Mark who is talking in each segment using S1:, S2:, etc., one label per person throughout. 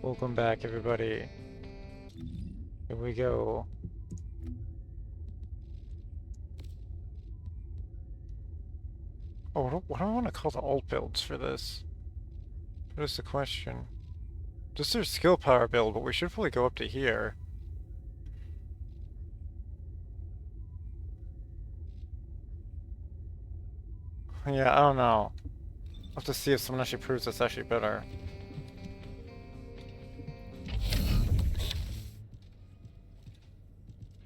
S1: Welcome back, everybody. Here we go. Oh, what do I want to call the alt builds for this? What is the question? This is skill power build, but we should probably go up to here. Yeah, I don't know. I'll have to see if someone actually proves that's actually better.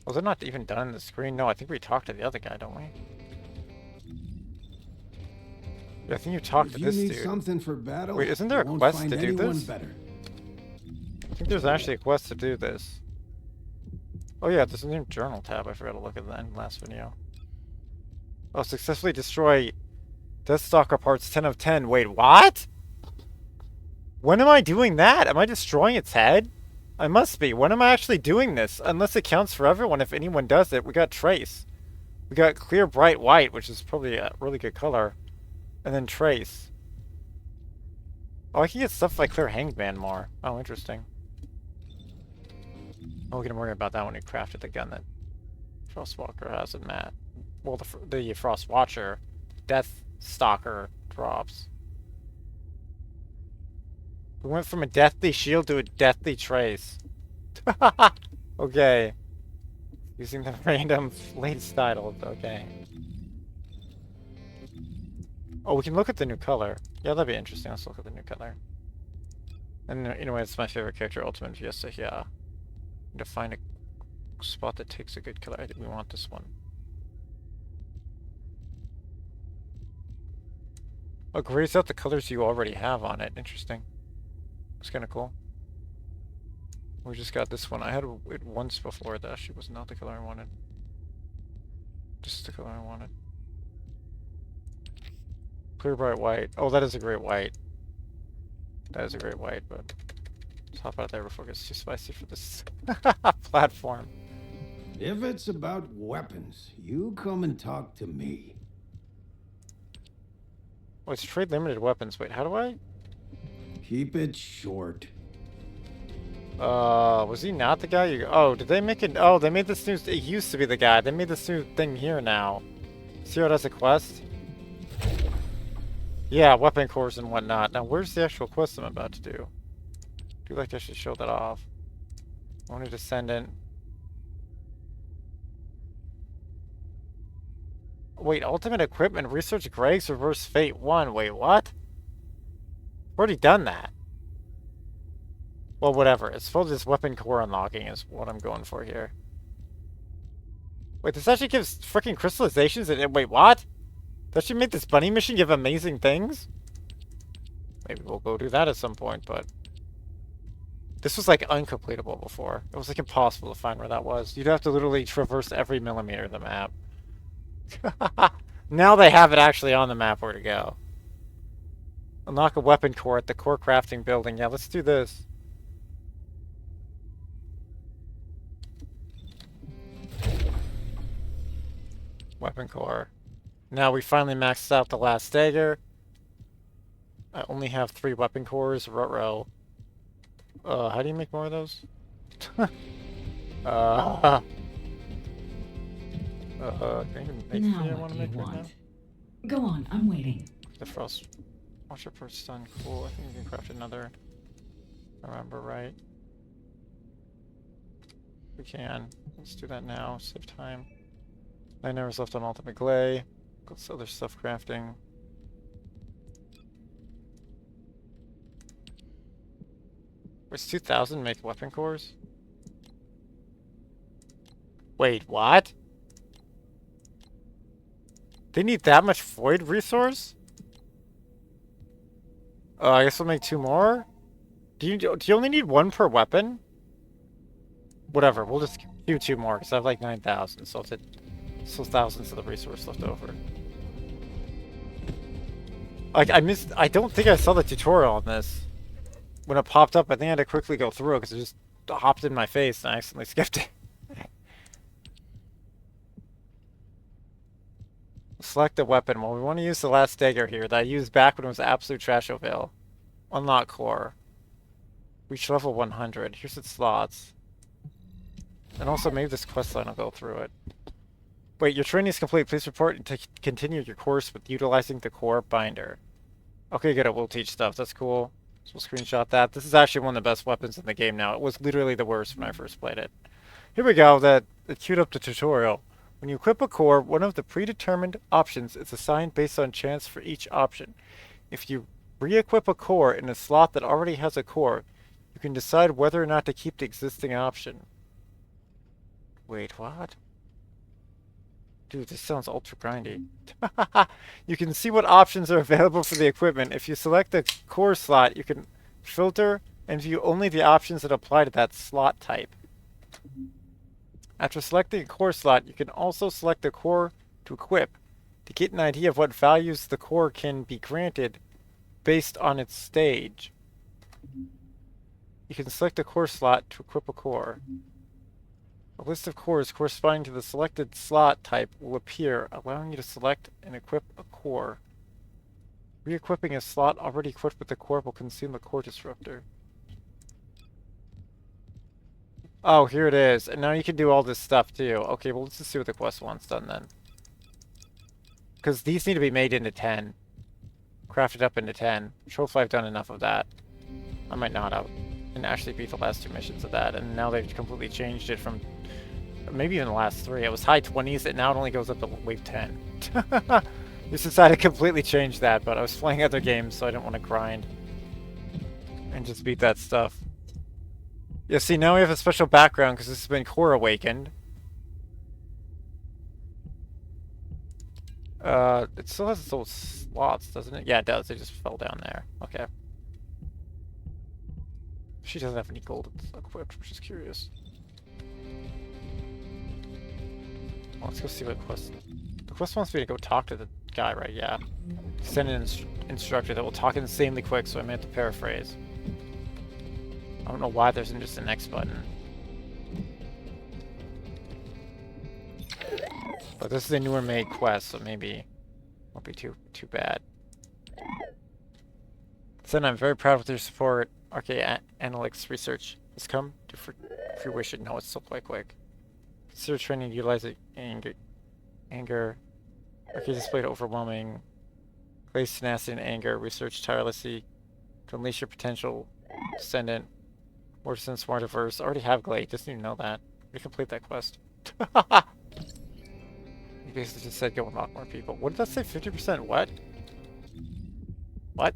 S1: Was it not even done in the screen? No, I think we talked to the other guy, don't we? Yeah, I think you talked to this dude.
S2: If you need something for battle,
S1: wait, isn't there a quest to do this?
S2: Better.
S1: I think there's actually a quest to do this. Oh yeah, there's a new journal tab. I forgot to look at that in the last video. Oh, successfully destroy Deathstalker parts 10 of 10. Wait, what? When am I doing that? Am I destroying its head? I must be. When am I actually doing this? Unless it counts for everyone, if anyone does it. We got Trace. We got Clear Bright White, which is probably a really good color. And then Trace. Oh, I can get stuff like Clear Hangman more. Oh, interesting. Oh, we can worry about that when we crafted the gun that Frostwalker has in Matt. Well, the Frost Watcher, Death Stalker drops. We went from a deathly shield to a deathly trace. Okay. Using the random latest title. Okay. Oh, we can look at the new color. Yeah, that'd be interesting. Let's look at the new color. And anyway, it's my favorite character, Ultimate Fiesta. Yeah. Need to find a spot that takes a good color. I think we want this one. Oh, grays out the colors you already have on it. Interesting. It's kind of cool. We just got this one. I had it once before. That actually was not the color I wanted. Just the color I wanted. Clear bright white. Oh, that is a great white. That is a great white, but let's hop out there before it gets too spicy for this platform.
S2: If it's about weapons, you come and talk to me.
S1: Oh, it's trade limited weapons. Wait, how do I?
S2: Keep it short.
S1: Was he not the guy you... Oh, did they make it... Oh, they made this new... It used to be the guy. They made this new thing here now. See how it has a quest? Yeah, weapon cores and whatnot. Now, where's the actual quest I'm about to do? I feel like I should show that off. Only Descendant. Wait, ultimate equipment. Research Greg's Reverse Fate 1. Wait, what? I've already done that. Well, whatever. It's supposed to this weapon core unlocking is what I'm going for here. Wait, this actually gives freaking crystallizations and wait, what? Does she make this bunny mission give amazing things? Maybe we'll go do that at some point, but this was like uncompletable before. It was like impossible to find where that was. You'd have to literally traverse every millimeter of the map. Now they have it actually on the map where to go. Unlock a weapon core at the core crafting building. Yeah, let's do this. Weapon core. Now we finally maxed out the last dagger. I only have 3 weapon cores. Ruh-roh. How do you make more of those? Can I even make
S3: Now
S1: I
S3: what
S1: want
S3: do
S1: to
S3: you
S1: make right now?
S3: want? Go on, I'm waiting.
S1: The Frost Watcher part's done. Cool. I think we can craft another. Remember, right? We can. Let's do that now. Save time. 9 hours left on Ultimate Glay. Got this other stuff crafting. Where's 2,000 make weapon cores? Wait, what? They need that much void resource? I guess we'll make 2 more? Do you only need 1 per weapon? Whatever, we'll just do 2 more, because I have like 9,000, so it's still thousands of the resource left over. Like, I don't think I saw the tutorial on this. When it popped up, I think I had to quickly go through it, because it just hopped in my face, and I accidentally skipped it. Select the weapon. Well, we want to use the last dagger here that I used back when it was absolute trash avail. Unlock core. Reach level 100. Here's its slots. And also maybe this quest line will go through it. Wait, your training is complete. Please report and continue your course with utilizing the core binder. Okay, good. It will teach stuff. That's cool. So we'll screenshot that. This is actually one of the best weapons in the game now. It was literally the worst when I first played it. Here we go. It queued up the tutorial. When you equip a core, one of the predetermined options is assigned based on chance for each option. If you re-equip a core in a slot that already has a core, you can decide whether or not to keep the existing option. Wait, what? Dude, this sounds ultra grindy. You can see what options are available for the equipment. If you select the core slot, you can filter and view only the options that apply to that slot type. After selecting a core slot, you can also select the core to equip to get an idea of what values the core can be granted based on its stage. You can select a core slot to equip a core. A list of cores corresponding to the selected slot type will appear, allowing you to select and equip a core. Re-equipping a slot already equipped with the core will consume a core disruptor. Oh, here it is. And now you can do all this stuff too. Okay, well let's just see what the quest wants done then. Because these need to be made into 10. Crafted up into 10. Hopefully I've done enough of that. I might not have. And actually beat the last 2 missions of that. And now they've completely changed it from... Maybe even the last 3. It was high 20s, and now it only goes up to wave 10. Just decided to completely change that, but I was playing other games, so I didn't want to grind. And just beat that stuff. Yeah, see, now we have a special background, because this has been core awakened. It still has its old slots, doesn't it? Yeah, it does. They just fell down there. Okay. She doesn't have any gold equipped, which is curious. Well, let's go see what quest... The quest wants me to go talk to the guy, right? Yeah. Send an instructor that will talk insanely quick, so I may have to paraphrase. I don't know why there's just an X button. But this is a newer made quest, so maybe won't be too bad. Then I'm very proud of your support. Analytics research has come to fruition. No, it's still quite quick. Consider training utilizing anger. Arcade displayed overwhelming. Place tenacity and anger. Research tirelessly to unleash your potential. Descendant. More sense, more diverse. Already have Glade. Doesn't even know that. We complete that quest. You basically just said go unlock more people. What did that say? 50% what? What?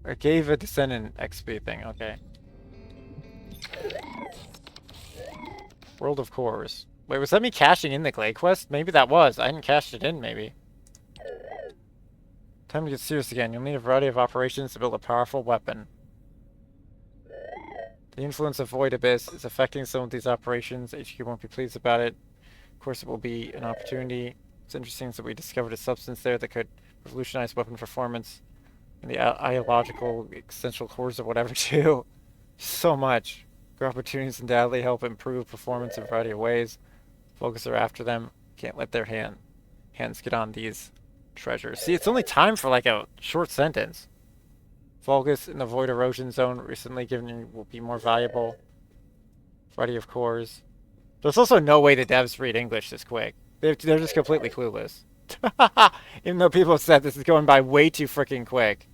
S1: I gave a Descendant XP thing. Okay. World of Cores. Wait, was that me cashing in the Glade quest? Maybe that was. I hadn't cashed it in, maybe. Time to get serious again. You'll need a variety of operations to build a powerful weapon. The influence of Void Abyss is affecting some of these operations. HQ won't be pleased about it. Of course, it will be an opportunity. It's interesting that we discovered a substance there that could revolutionize weapon performance. And the ideological essential cores or whatever, too. So much. Your opportunities undoubtedly help improve performance in a variety of ways. Focus are after them. Can't let their hands get on these treasures. See, it's only time for like a short sentence. Vulgus in the Void Erosion Zone recently given you will be more valuable. Variety of cores. There's also no way the devs read English this quick. They're just completely clueless. Even though people have said this is going by way too freaking quick.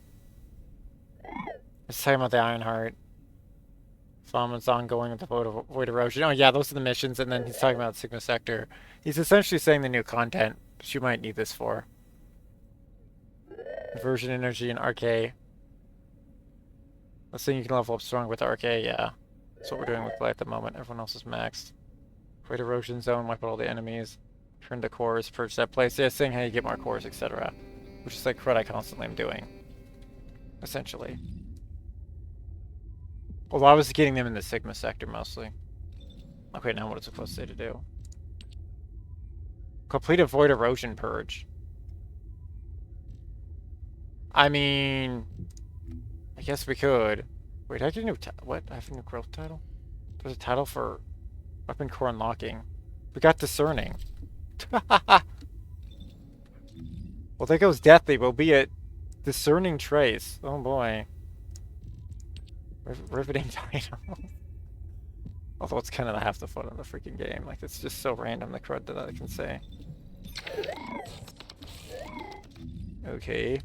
S1: Let's talk about the Ironheart. Foment's ongoing with the Void Erosion. Oh yeah, those are the missions, and then he's talking about Sigma Sector. He's essentially saying the new content, which you might need this for. Conversion energy and RK. Let's say you can level up strong with RK, yeah. That's what we're doing with Light at the moment. Everyone else is maxed. Void Erosion Zone, wipe out all the enemies. Turn the cores, purge that place. Yeah, saying how you get more cores, etc. Which is like what I constantly am doing. Essentially. Although I was getting them in the Sigma sector mostly. Okay, now what is it supposed to say to do? Complete a Void Erosion Purge. I mean... I guess we could. Wait, I get a new what? I have a new growth title? There's a title for Weapon Core Unlocking. We got Discerning. Well, there goes Deathly. We'll be at Discerning Trace. Oh boy. Riveting title. Although it's kind of half the fun of the freaking game. Like, it's just so random, the crud that I can say. Okay.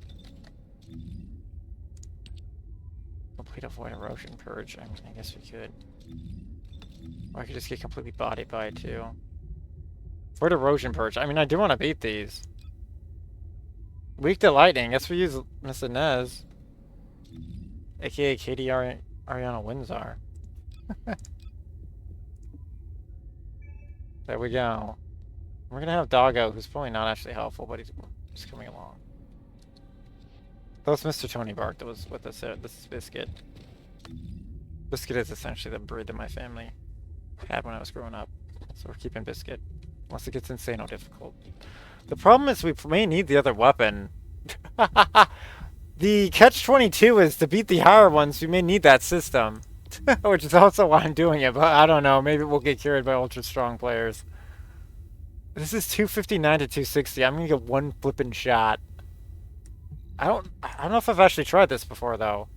S1: Complete avoid erosion purge. I mean, I guess we could. Or I could just get completely bodied by it, too. Avoid erosion purge. I mean, I do want to beat these. Weak to lightning. Guess we use Miss Ines. AKA Katie Ariana Windsor. There we go. We're gonna have Doggo, who's probably not actually helpful, but he's just coming along. That was Mr. Tony Bark that was with us. This is Biscuit. Biscuit is essentially the breed that my family had when I was growing up. So we're keeping Biscuit. Unless it gets insane or difficult. The problem is we may need the other weapon. The catch-22 is to beat the higher ones, we may need that system. Which is also why I'm doing it, but I don't know. Maybe we'll get carried by ultra-strong players. This is 259 to 260. I'm gonna get one flippin' shot. I don't know if I've actually tried this before, though.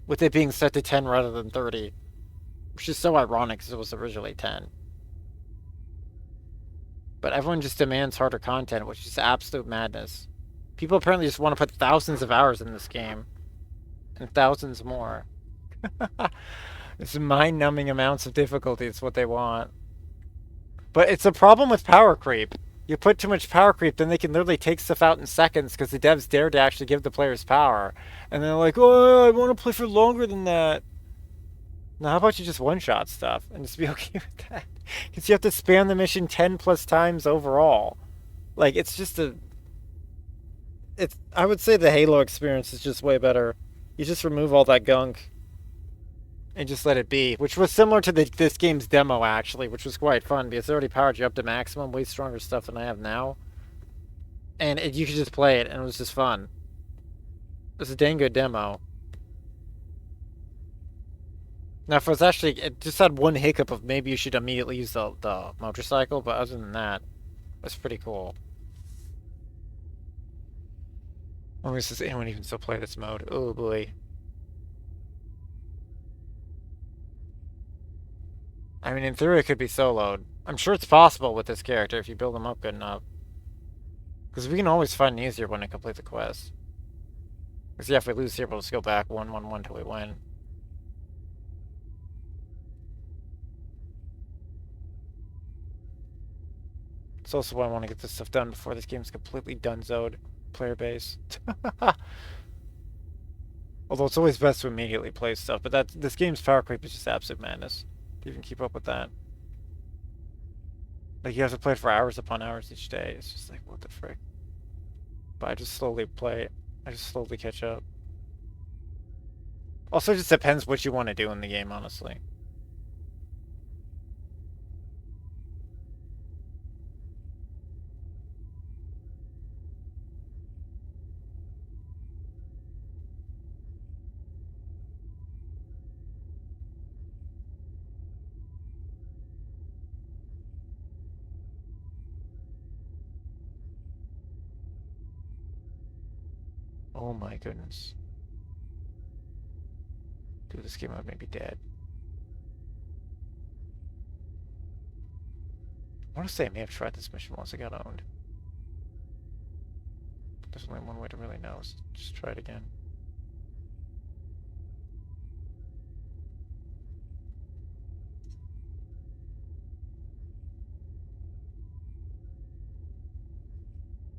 S1: With it being set to 10 rather than 30. Which is so ironic, because it was originally 10. But everyone just demands harder content, which is absolute madness. People apparently just want to put thousands of hours in this game. And thousands more. It's mind-numbing amounts of difficulty. It's what they want. But it's a problem with power creep. You put too much power creep, then they can literally take stuff out in seconds because the devs dare to actually give the players power. And they're like, oh, I want to play for longer than that. Now, how about you just one-shot stuff and just be okay with that? Because you have to spam the mission 10 plus times overall. Like, it's just a... I would say the Halo experience is just way better. You just remove all that gunk and just let it be, which was similar to this game's demo, actually, which was quite fun because it already powered you up to maximum, way stronger stuff than I have now. And you could just play it, and it was just fun. It was a dang good demo. Now, if it was actually, it just had one hiccup of maybe you should immediately use the motorcycle, but other than that, it's pretty cool. Or does anyone even still play this mode? Oh boy. I mean, in theory, it could be soloed. I'm sure it's possible with this character if you build him up good enough. Because we can always find an easier one to complete the quest. Because yeah, if we lose here, we'll just go back 1-1-1 till we win. It's also why I want to get this stuff done before this game's completely donezoed player base. Although it's always best to immediately play stuff, but this game's power creep is just absolute madness. To even keep up with that. Like, you have to play it for hours upon hours each day. It's just like, what the frick? But I just slowly play. I just slowly catch up. Also, it just depends what you want to do in the game, honestly. Oh my goodness. Dude, this game mode may be dead. I want to say I may have tried this mission once I got owned. But there's only one way to really know, so just try it again.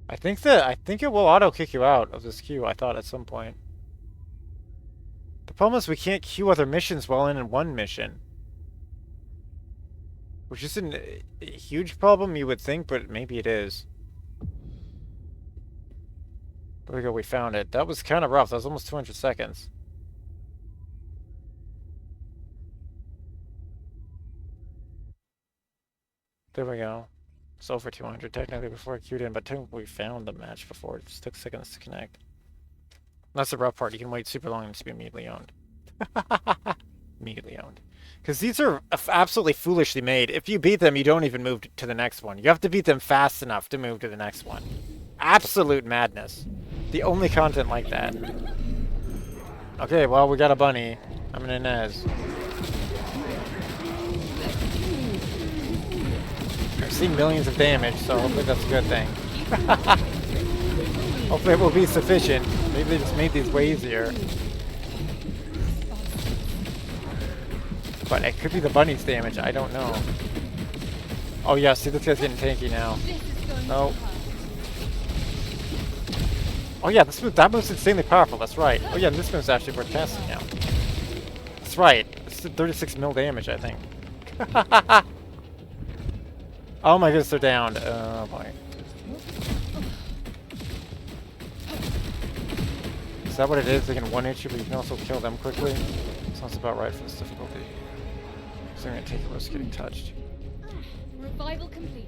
S1: I think it will auto kick you out of this queue, I thought at some point. The problem is we can't queue other missions while in one mission. Which isn't a huge problem, you would think, but maybe it is. There we go, we found it. That was kind of rough. That was almost 200 seconds. There we go. It's over 200 technically before I queued in, but technically we found the match before. It just took seconds to connect. That's the rough part. You can wait super long and just be immediately owned. Immediately owned. Because these are absolutely foolishly made. If you beat them, you don't even move to the next one. You have to beat them fast enough to move to the next one. Absolute madness. The only content like that. Okay, well, we got a bunny. I'm an Ines. I've seen millions of damage, so hopefully that's a good thing. Hopefully it will be sufficient. Maybe they just made these way easier. But it could be the bunny's damage, I don't know. Oh yeah, see this guy's getting tanky now. No. Oh yeah, that move's insanely powerful, that's right. Oh yeah, this move's actually worth casting now. That's right. It's 36 mil damage, I think. Oh my goodness, they're down. Oh boy. Is that what it is? They can one-hit you, but you can also kill them quickly? Sounds about right for this difficulty. So I'm gonna take a risk getting touched.
S4: Revival complete.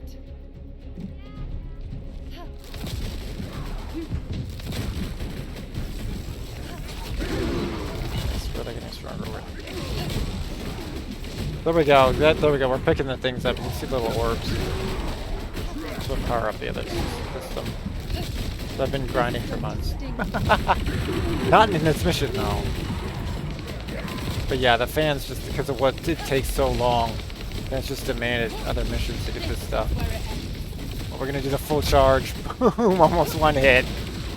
S1: It's really getting stronger. There we go. There we go. We're picking the things up. You can see little orbs. So we'll power up the other system. So I've been grinding for months. Not in this mission though. But yeah, the fans, just because of what did take so long, fans just demanded other missions to get this stuff. Well, we're gonna do the full charge. Boom! Almost one hit.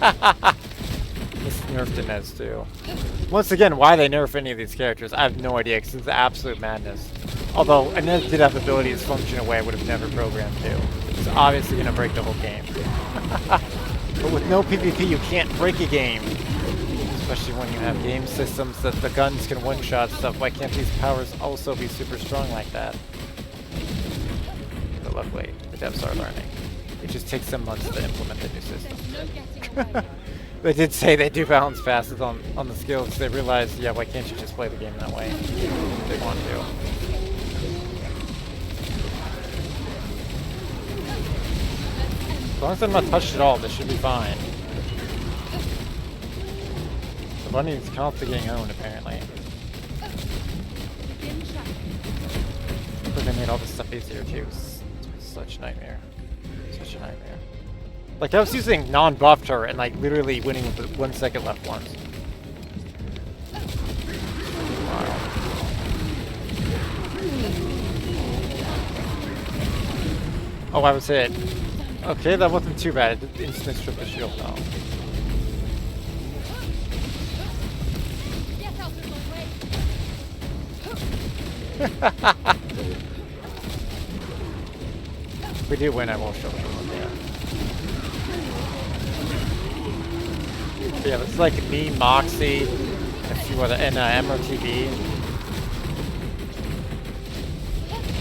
S1: This nerfed Ines too. Once again, why they nerf any of these characters, I have no idea, because it's absolute madness. Although Ines did have abilities function in a way I would have never programmed to. It's obviously gonna break the whole game. But with no PvP, you can't break a game. Especially when you have game systems that the guns can one-shot stuff. Why can't these powers also be super strong like that? But luckily, the devs are learning. It just takes them months to implement the new system. They did say they do balance passes on the skills. They realized, yeah, why can't you just play the game that way? If they want to. As long as I'm not touched at all, this should be fine. The bunny is constantly getting owned, apparently. But they made all this stuff easier, too. Such a nightmare. Such a nightmare. Like, I was using non-buffed her and, like, literally winning with 1 second left once. Wow. Oh, I was hit. Okay, that wasn't too bad. It did instantly strip the shield, though. If we do win, I won't show them. Yeah, it's like me, Moxsy, and a few other, and MRTV.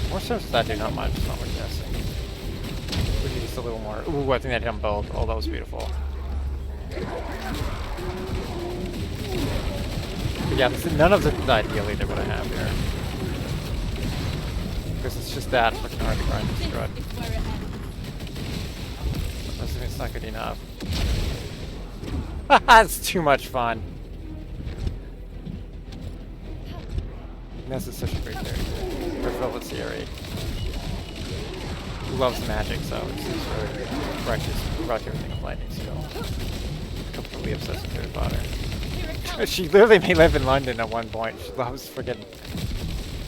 S1: What stuff does that do? Not much. It's not worth guessing. We need just a little more. Ooh, I think that hit them both. Oh, that was beautiful. But yeah, none of this is ideal either, what I have here. Because it's just that fucking hard to grind this strut. Doesn't mean it's not good enough. It's too much fun. Ines is such a great character. Her Velvet Sierra. Who loves magic, so it's very precious. Rock everything with lightning skill. Completely obsessed with Harry Potter. She literally may live in London at one point. She loves freaking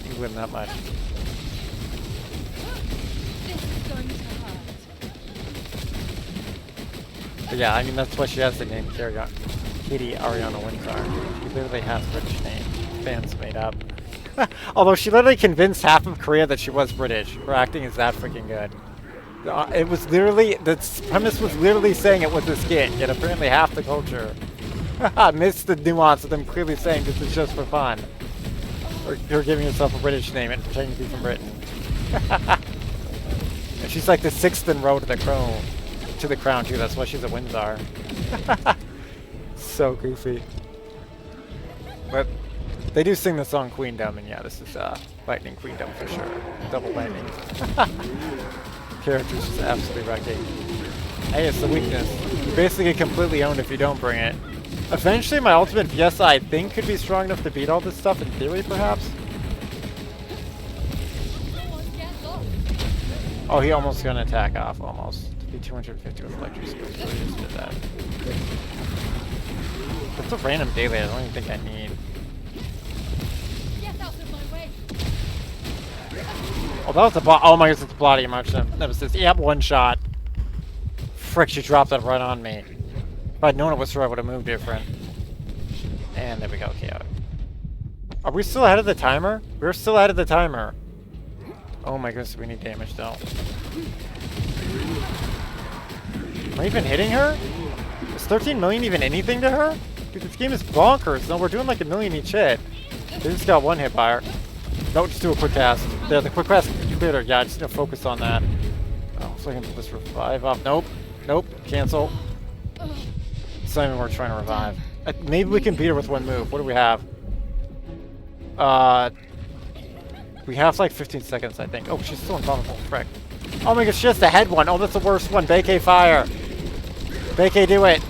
S1: England that much. But yeah, I mean, that's why she has the name Katie Ariana Windsor. She literally has a British name. Fans made up. Although she literally convinced half of Korea that she was British. Her acting is that freaking good. It was literally, the premise was literally saying it was a skit, yet apparently half the culture missed the nuance of them clearly saying this is just for fun. Or her giving herself a British name and pretending to be from Britain. And she's like the sixth in row to the crown. To the crown too, that's why she's a Windsor. So goofy. But they do sing the song Queendom, and yeah, this is Lightning Queendom for sure. Double lightning. Character's just absolutely wrecking. Hey, it's the weakness. You basically completely owned if you don't bring it. Eventually my ultimate VS I think could be strong enough to beat all this stuff in theory perhaps. Oh, he almost got an attack off, almost. 250 with electric skills, so he just did that. That's a random daily I don't even think I need.
S4: Get out of my way.
S1: Oh, that was a oh my goodness, it's bloody emotion. That was this. Yep, one shot. Frick, she dropped that right on me. If I'd known it was her, I would have moved different. And there we go, chaotic. Are we still ahead of the timer? We're still ahead of the timer. Oh my goodness, we need damage though. Am I even hitting her? Is 13 million even anything to her? Dude, this game is bonkers. No, we're doing like a million each hit. They just got one hit by her. No, just do a quick cast. There, the quick cast cleared. Yeah, I just need to focus on that. Oh, so I can put this revive up. Nope. Nope. Cancel. It's not even worth trying to revive. Maybe we can beat her with one move. What do we have? We have like 15 seconds, I think. Oh, she's still invulnerable. Frick. Oh my gosh, she has the head one. Oh, that's the worst one. Beike fire. Beike, do it.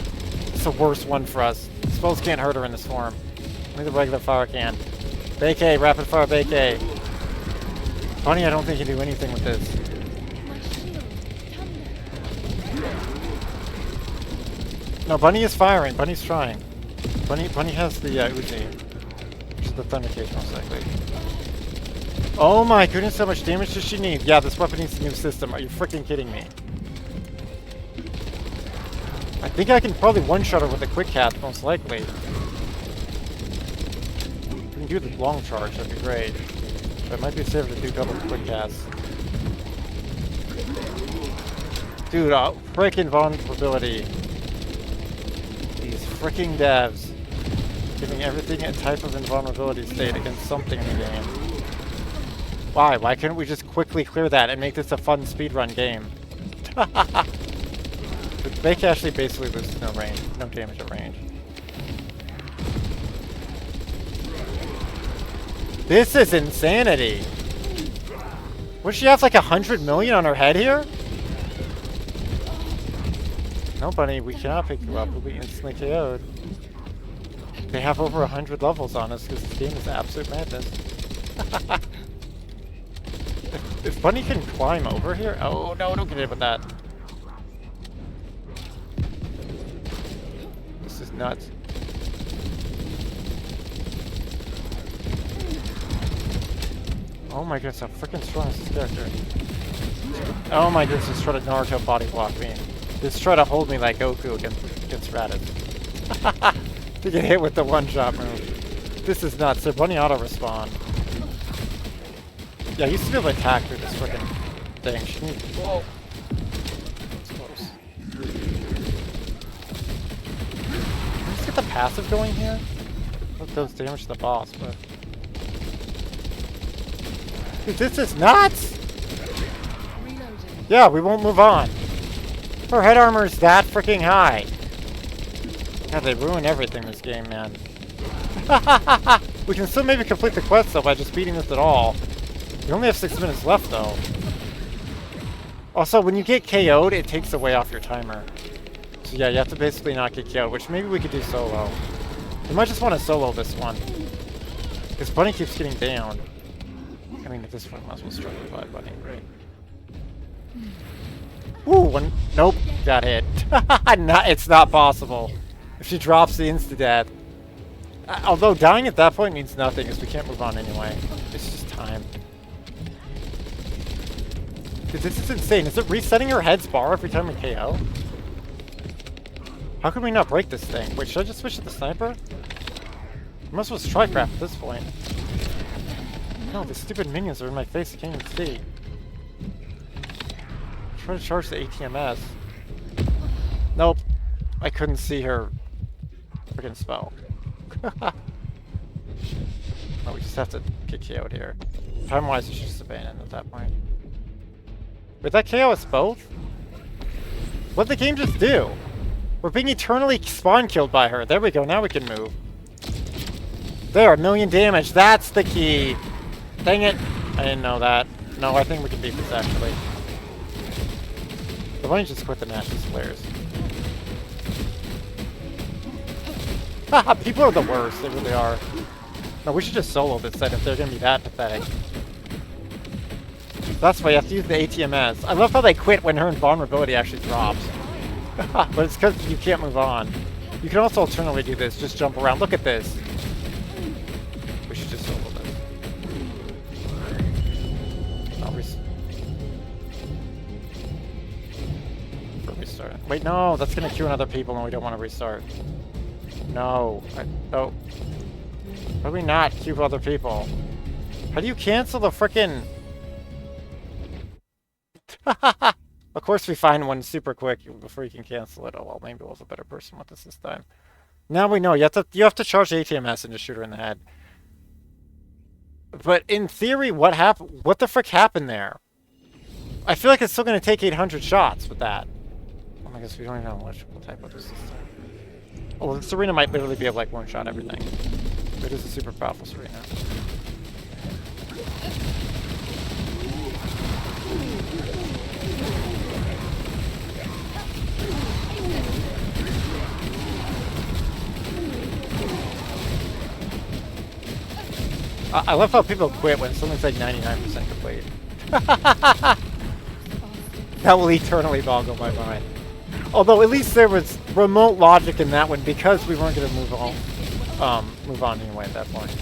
S1: It's the worst one for us. Spells can't hurt her in this form. Only the regular fire can. Beike, rapid fire Beike. Bunny, I don't think you can do anything with this.
S4: My shield. Thunder.
S1: No, Bunny is firing. Bunny's trying. Bunny has the Uzi. Which is the Thunder Cage, most likely. Oh my goodness, how much damage does she need? Yeah, this weapon needs a new system. Are you freaking kidding me? I think I can probably one-shot her with a quick cast, most likely. We can do the long charge, that'd be great. But it might be safer to do double quick casts. Dude, freaking vulnerability. These freaking devs. Giving everything a type of invulnerability state against something in the game. Why? Why couldn't we just quickly clear that and make this a fun speedrun game? But Beike actually basically loses no range, no damage at range. This is insanity! What, she have like 100 million on her head here? No, Bunny, we cannot pick you up. We'll be instantly KO'd. They have over 100 levels on us because this game is absolute madness. If Bunny can climb over here... Oh, no, don't get hit with that. This is nuts. Oh my goodness, how freaking strong is this character? Oh my goodness, just try to Naruto body block me. Just try to hold me like Goku against Raditz. To get hit with the one-shot move. This is nuts. So Bunny auto-respawn. Yeah, I used to be able to attack through this freaking thing. She needs... Whoa! That's close. Let's get the passive going here. What does damage to the boss, but... Dude, this is nuts! Yeah, we won't move on. Her head armor is that freaking high. Yeah, they ruin everything this game, man. We can still maybe complete the quest though by just beating this at all. We only have 6 minutes left though. Also, when you get KO'd, it takes away off your timer. So yeah, you have to basically not get KO'd, which maybe we could do solo. We might just want to solo this one. Because Bunny keeps getting down. I mean, at this point, might as well struggle by Bunny, right? Ooh, one. Nope, got hit. It's not possible. If she drops the insta-death. Although dying at that point means nothing, because we can't move on anyway. It's just time. Dude, this is insane. Is it resetting her head's bar every time we KO? How can we not break this thing? Wait, should I just switch to the sniper? I must as well strike craft at this point. No, the stupid minions are in my face. I can't even see. Try to charge the ATMS. Nope. I couldn't see her freaking spell. Oh, we just have to get KO'd here. Time-wise, we should just abandon at that point. Would that KO us both? What'd the game just do? We're being eternally spawn-killed by her. There we go, now we can move. There, 1 million damage. That's the key. Dang it. I didn't know that. No, I think we can beat this, actually. But why don't you just quit the Nash's flares? Haha, people are the worst. They really are. No, we should just solo this set if they're gonna be that pathetic. That's why you have to use the ATMS. I love how they quit when her invulnerability actually drops. But it's because you can't move on. You can also alternately do this, just jump around. Look at this. We should just solo this. I'll restart. Wait, no, that's gonna queue in other people and we don't want to restart. No. Oh. Why do we not queue other people? How do you cancel the frickin'... Of course we find one super quick before you can cancel it. Oh well, maybe we'll have a better person with us this time. Now we know. You have to charge ATMS and just shoot her in the head. But in theory, what happened? What the frick happened there? I feel like it's still going to take 800 shots with that. Oh my gosh, we don't even know what type of this is. Oh, the Serena might literally be able to like one-shot everything. It is a super powerful Serena. I love how people quit when something's like 99% complete. That will eternally boggle my mind. Although at least there was remote logic in that one because we weren't going to move on anyway at that point.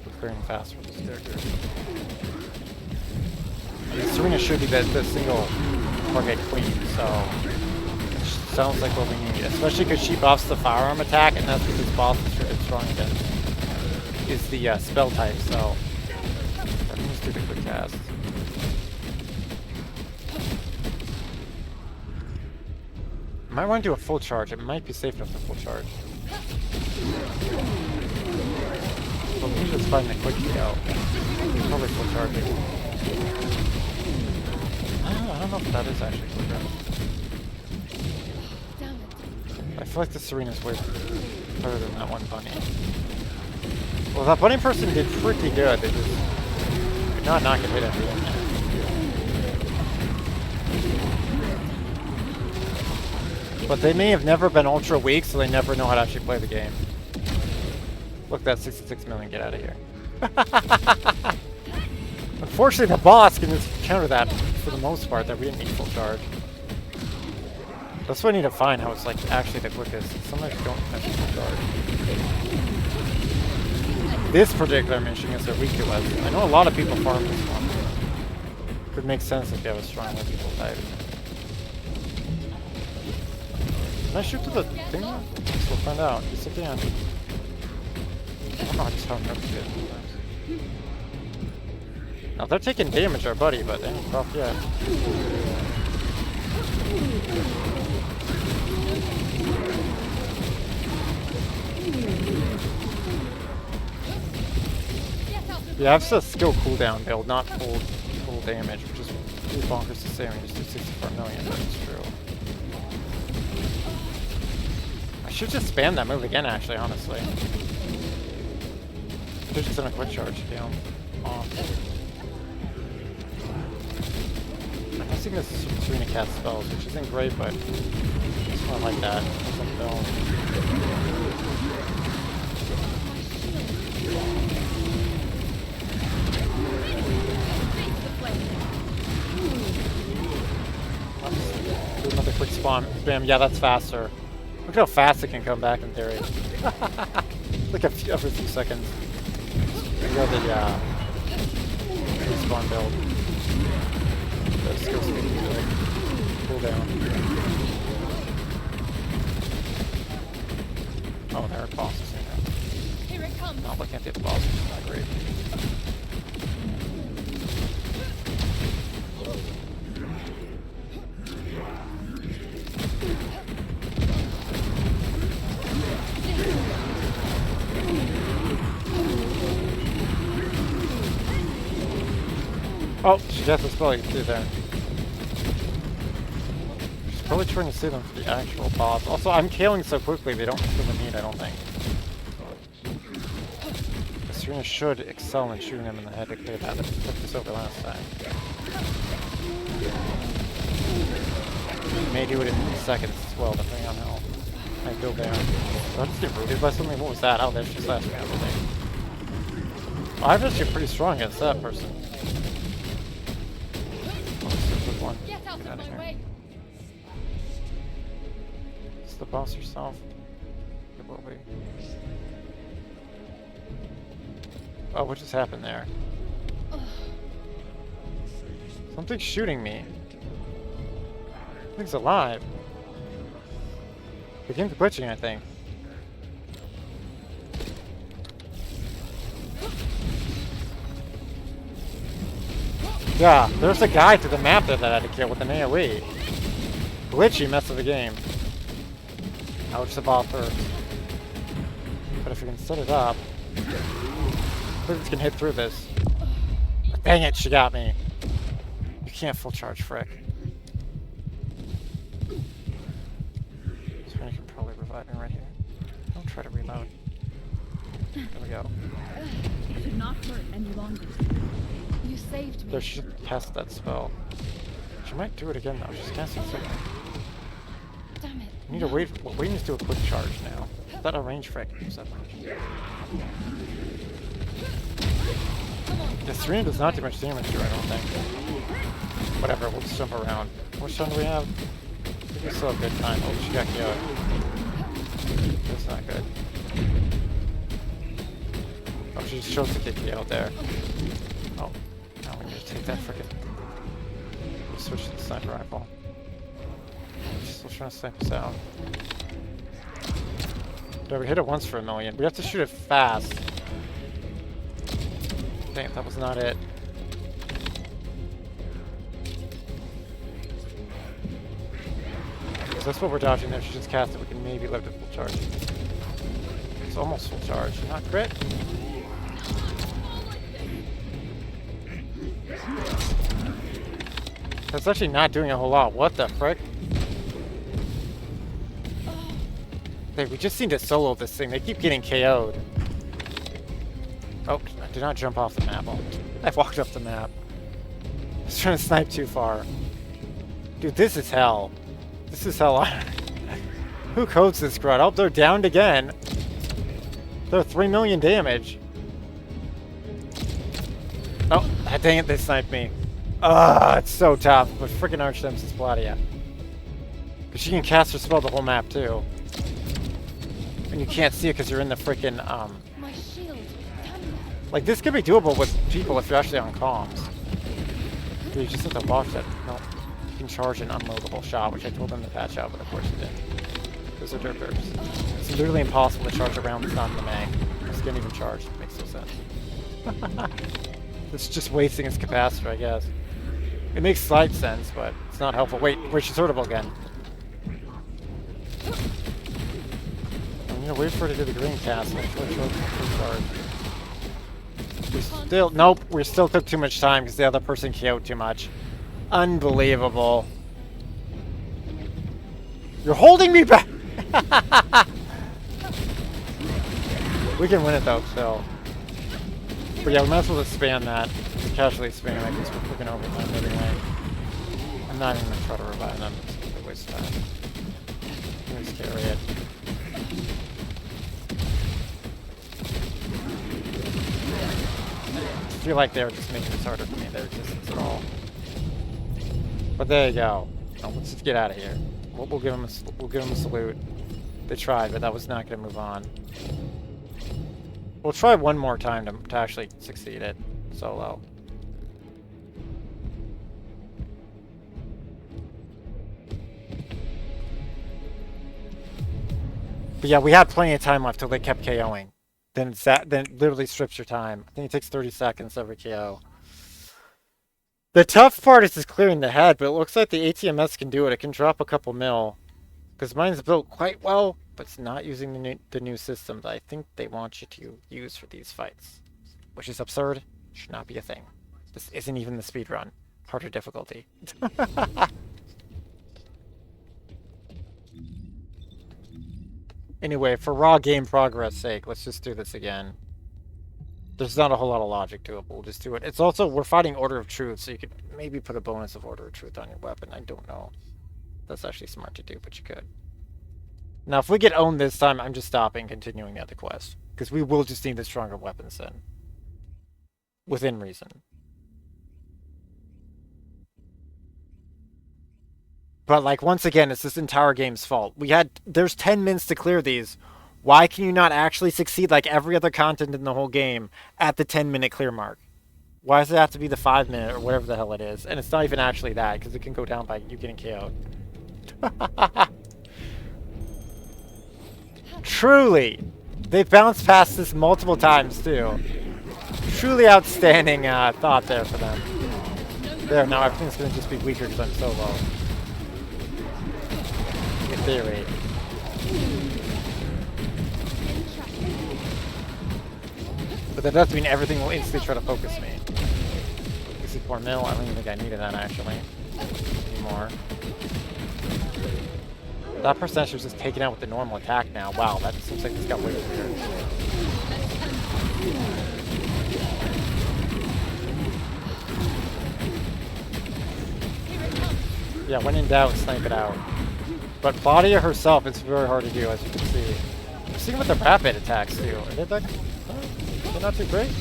S1: We're clearing fast for this character. I mean, Serena should be the single target queen, so it sounds like what we need. Especially because she buffs the firearm attack, and that's what this boss is really strong against. Is the spell type, so let me just do the quick cast. I might want to do a full charge. It might be safe enough to full charge. Well, let me just find the quick KO. Probably full charging. I don't know if that is actually quicker.
S4: Damn it.
S1: I feel like the Serena's way better than that one bunny. Well, that bunny person did pretty good. They just could not get hit at the end. But they may have never been ultra weak, so they never know how to actually play the game. Look, that 66 million, get out of here. Unfortunately, the boss can just counter that for the most part, that we didn't need full charge. That's what I need to find, how it's like actually the quickest. Sometimes you don't have full charge. This particular mission is a weak to us. I know a lot of people farm this one. Could make sense if you have a strong people type. Can I shoot to the thing? Guess we'll find out. Yes, I can. I don't know just how nervous it is sometimes. Now they're taking damage, our buddy, but they ain't buffed yet. Yeah, I have a skill cooldown build, not full damage, which is pretty bonkers to say when you just do 64 million, but it's true. I should just spam that move again, actually, honestly. Should just done a quick charge to kill him off. I'm guessing this Serena cast spells, which isn't great, but it's not like that. It's a build. Do another quick spam. Yeah, that's faster. Look how fast it can come back in theory. Like every few seconds. We got the respawn build. The skill speed is like cool down. Oh, there are bosses in there.
S4: Here it comes.
S1: Not looking at the bosses, it's not great. Oh, she got the spell, you can see it there. She's probably trying to save them for the actual boss. Also, I'm killing so quickly, they don't feel the need, I don't think. Serena should excel in shooting them in the head to clear that. I took this over last time. You may do it in seconds as well, depending on how I build there. Did I just get rooted by something? What was that? Oh, there's just last round, I think. I'm actually pretty strong against that person.
S4: Get out of my way.
S1: the boss yourself? It will be. Oh, what just happened there? Something's shooting me. Something's alive. The game's glitching, I think. Yeah, there's a guy to the map there that I had to kill with an AoE. Glitchy mess of the game. I'll just evolve first. But if we can set it up, Cruzen can hit through this. Dang it, she got me. You can't full charge, frick. Serena can probably revive me right here. Don't try to reload. There we go.
S4: It could not hurt any longer. You saved me.
S1: There, she should cast that spell. She might do it again though. She's casting something.
S4: Damn it.
S1: We need to wait. Well, we need to do a quick charge now. Is that a range frick? Is that range? The Serena does not do much damage here, I don't think. Whatever, we'll just jump around. How much time do we have? I think we still have good time. Oh, she got KO'd. That's not good. Oh, she just chose to get KO'd there. Oh, now we need to take that frickin'. Switch to the sniper rifle. She's still trying to snipe us out. Did we hit it once for a million? We have to shoot it fast. Dang, that was not it. So that's what we're dodging there. She just cast it. We can maybe live to full charge. It's almost full charge. Not crit. That's actually not doing a whole lot. What the frick? Hey, we just need to solo this thing. They keep getting KO'd. Oh, I did not jump off the map. I walked up the map. I was trying to snipe too far. Dude, this is hell. This is hell. Who codes this grud? Oh, they're downed again. They're 3 million damage. Oh, dang it, they sniped me. Ugh, it's so tough. But freaking Archnemesis Platia. Because she can cast her spell the whole map, too. And you can't see it because you're in the freaking,
S4: My shield. Damn it.
S1: like, this could be doable with people if you're actually on comms. You just have to watch that. No, you can charge an unloadable shot, which I told them to patch out, but of course it didn't. Those are dirt burps. It's literally impossible to charge around that's not in the mag. This can't even charge. It makes no sense. It's just wasting its capacitor, I guess. It makes slight sense, but it's not helpful. Wait, where's she sortable again? I'm gonna wait for her to do the green cast. We still, nope, we still took too much time because the other person KO'd too much. Unbelievable. You're holding me back! We can win it though, so. But yeah, we might as well just spam that. Just casually spam it because we're freaking overtime anyway. I'm not even gonna try to revive them. It's a waste of time. Let me just carry it. I feel like they were just making this harder for me, their resistance at all. But there you go. Now, let's just get out of here. We'll give them a salute. They tried, but that was not going to move on. We'll try one more time to actually succeed it solo. But yeah, we had plenty of time left till they kept KOing. Then it's that. Then it literally strips your time. I think it takes 30 seconds every KO. The tough part is just clearing the head, but it looks like the ATAMS can do it. It can drop a couple mil. Because mine's built quite well, but it's not using the new systems I think they want you to use for these fights. Which is absurd. Should not be a thing. This isn't even the speedrun. Harder difficulty. Anyway, for raw game progress sake, let's just do this again. There's not a whole lot of logic to it, but we'll just do it. It's also, we're fighting Order of Truth, so you could maybe put a bonus of Order of Truth on your weapon. I don't know. That's actually smart to do, but you could. Now, if we get owned this time, I'm just stopping, continuing the other quest. Because we will just need the stronger weapons then. Within reason. But like once again, it's this entire game's fault. There's 10 minutes to clear these. Why can you not actually succeed like every other content in the whole game at the 10-minute clear mark? Why does it have to be the 5-minute or whatever the hell it is? And it's not even actually that, because it can go down by you getting KO'd. Truly, they've bounced past this multiple times too. Truly outstanding thought there for them. There, now everything's going to just be weaker because I'm so low. In theory. But that doesn't mean everything will instantly try to focus me. 64 mil, I don't even think I needed that actually. Anymore. That percentage was just taken out with the normal attack now. Wow, that seems like this got way weird. Yeah, when in doubt, snipe it out. But Claudia herself is very hard to do, as you can see. I'm seeing with the rapid attacks too. Are they like, they're not too great?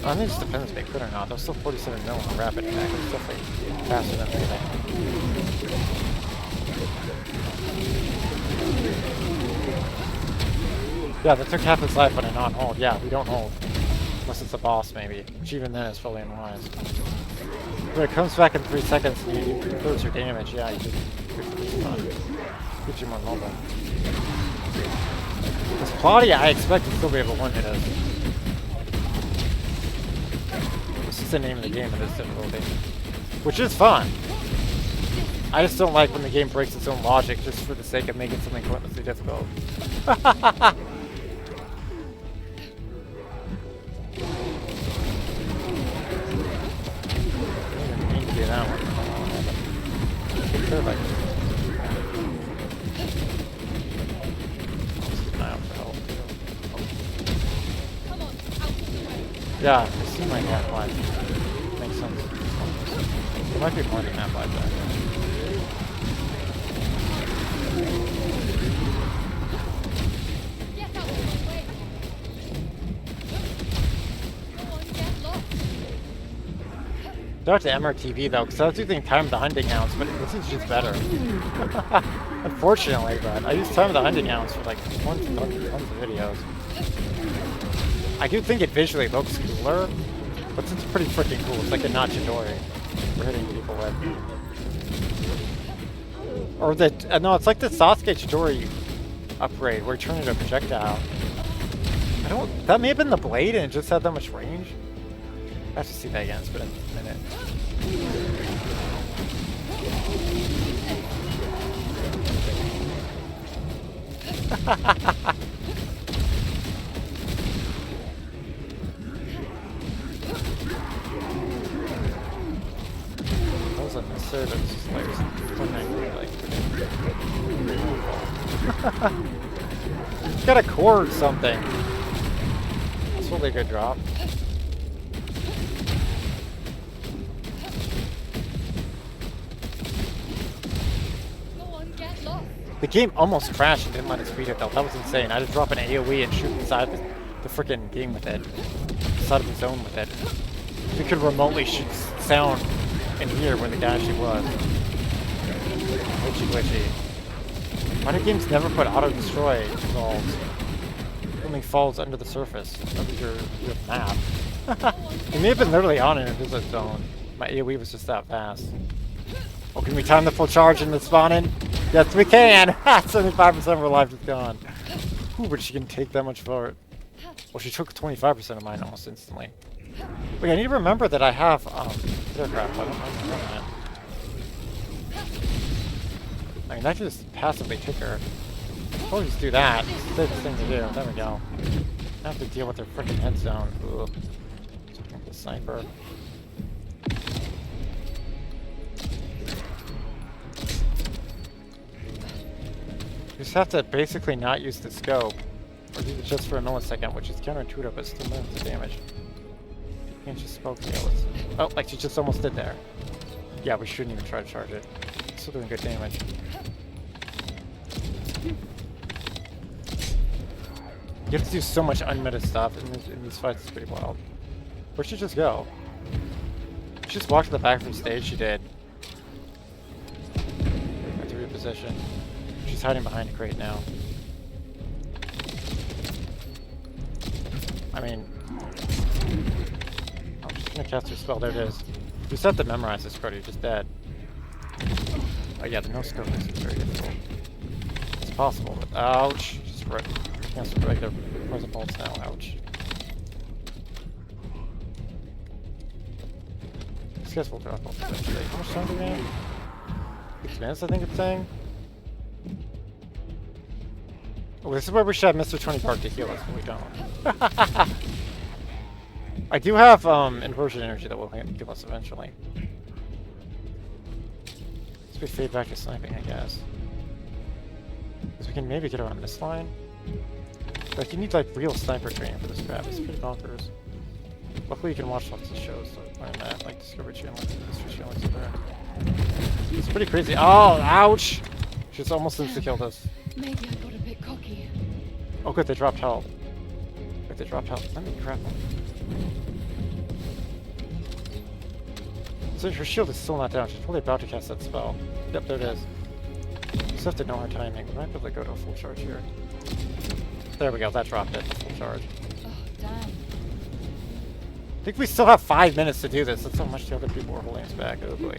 S1: I think it just depends if they could or not. There's still 47 mil on the rapid attack. It's definitely faster than anything. Yeah, that took half his life on a non-hold. Yeah, we don't hold. Unless it's a boss, maybe. Which even then is fully unwise. But it comes back in 3 seconds and you lose your damage. Yeah, you just gives you more mobile. Because Claudia, I expect to still be able to one-hit us. This is the name of the game of this difficulty. Which is fun. I just don't like when the game breaks its own logic just for the sake of making something pointlessly difficult. That one. Yeah, it seemed like that life. Makes sense. There might be more than that life back there. Shout out to MRTV though, because I was using Time of the Hunting Hounds, but this is just better. Unfortunately, but I use Time of the Hunting Hounds for like tons of videos. I do think it visually looks cooler, but it's pretty freaking cool. It's like a Nachidori we're hitting people with. Or the, no, it's like the Sasuke Chidori upgrade where you turn it into a projectile. That may have been the blade and it just had that much range. I have to see that again, it's been a minute. That was unnecessary, but it's just like, it's got a core or something. That's really a good drop. The game almost crashed and didn't let us beat it though. That was insane. I had to drop an AoE and shoot inside the freaking game with it. Inside of the zone with it. We could remotely shoot sound in here where the guy actually was. Glitchy. Why do games never put auto-destroy falls? It only falls under the surface of your map. It may have been literally on an invisible zone. My AoE was just that fast. Oh, can we time the full charge in the spawn-in? Yes, we can! 75% of her life is gone. Ooh, but she can take that much for it. Well, she took 25% of mine almost instantly. Wait, I need to remember that I have, aircraft. I don't remember that. I mean, I can just passively kick her. I'll just do that. It's the safest thing to do. There we go. I have to deal with her freaking head zone. Ugh. The sniper. You just have to basically not use the scope, or use it just for a millisecond, which is counterintuitive, but still minutes of damage. You can't just smoke the others. Oh, like she just almost did there. Yeah, we shouldn't even try to charge it. Still doing good damage. You have to do so much unmeta stuff in these fights, it's pretty wild. Where'd she just go? She just walked to the back of the stage, she did. Have to reposition. She's hiding behind a crate now. I mean... I'm just gonna cast her spell, there it is. You just have to memorize this card, you're just dead. Oh yeah, the no scope is very difficult. It's possible, but ouch! Just right, cancel regular poison bolts now, ouch. These guys will drop off eventually. How much time do we have? 6 minutes, I think it's saying. Oh, this is where we should have Mr. 20 Park to heal us, but we don't. I do have inversion energy that will heal us eventually. So we fade back to sniping, I guess. Because we can maybe get around this line. Like, you need like real sniper training for this crap. It's pretty bonkers. Luckily you can watch lots of shows that learn that, like Discovery Channel, History Channel, etc. It's pretty crazy. Oh, ouch! She's almost insta-killed us.
S4: Maybe I got a bit cocky.
S1: Oh good, they dropped health. Wait, they dropped health. Let me grab them. So her shield is still not down. She's probably about to cast that spell. Yep, there it is. Just have to know her timing. We might be able to go to a full charge here. There we go, that dropped it. Full charge.
S4: Oh, damn.
S1: I think we still have 5 minutes to do this. That's how much the other people were holding us back. Oh boy.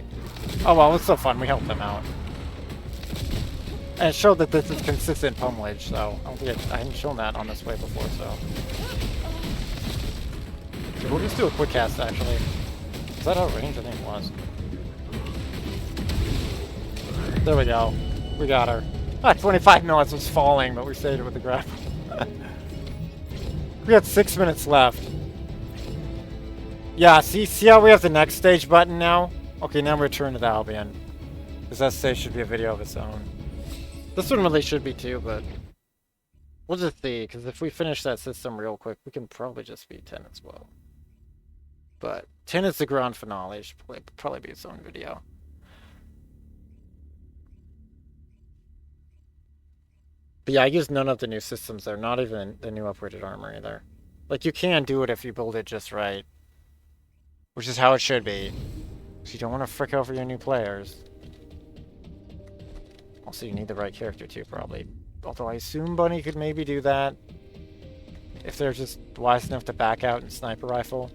S1: Oh well, it's so fun. We helped them out. And it showed that this is consistent pummelage, so I don't think I hadn't shown that on this way before, so we'll just do a quick cast actually. Is that out of range? I think it was. There we go. We got her. 25 minutes was falling, but we saved it with the grapple. We had 6 minutes left. Yeah, see how we have the next stage button now? Okay, now we return to the Albion. Because that stage should be a video of its own. This one really should be too, but we'll just see, because if we finish that system real quick, we can probably just beat 10 as well. But 10 is the grand finale. It should probably be its own video. But yeah, I use none of the new systems there, not even the new upgraded armor either. Like, you can do it if you build it just right. Which is how it should be. Because you don't want to frick over your new players. Also, you need the right character too, probably. Although I assume Bunny could maybe do that. If they're just wise enough to back out and sniper rifle.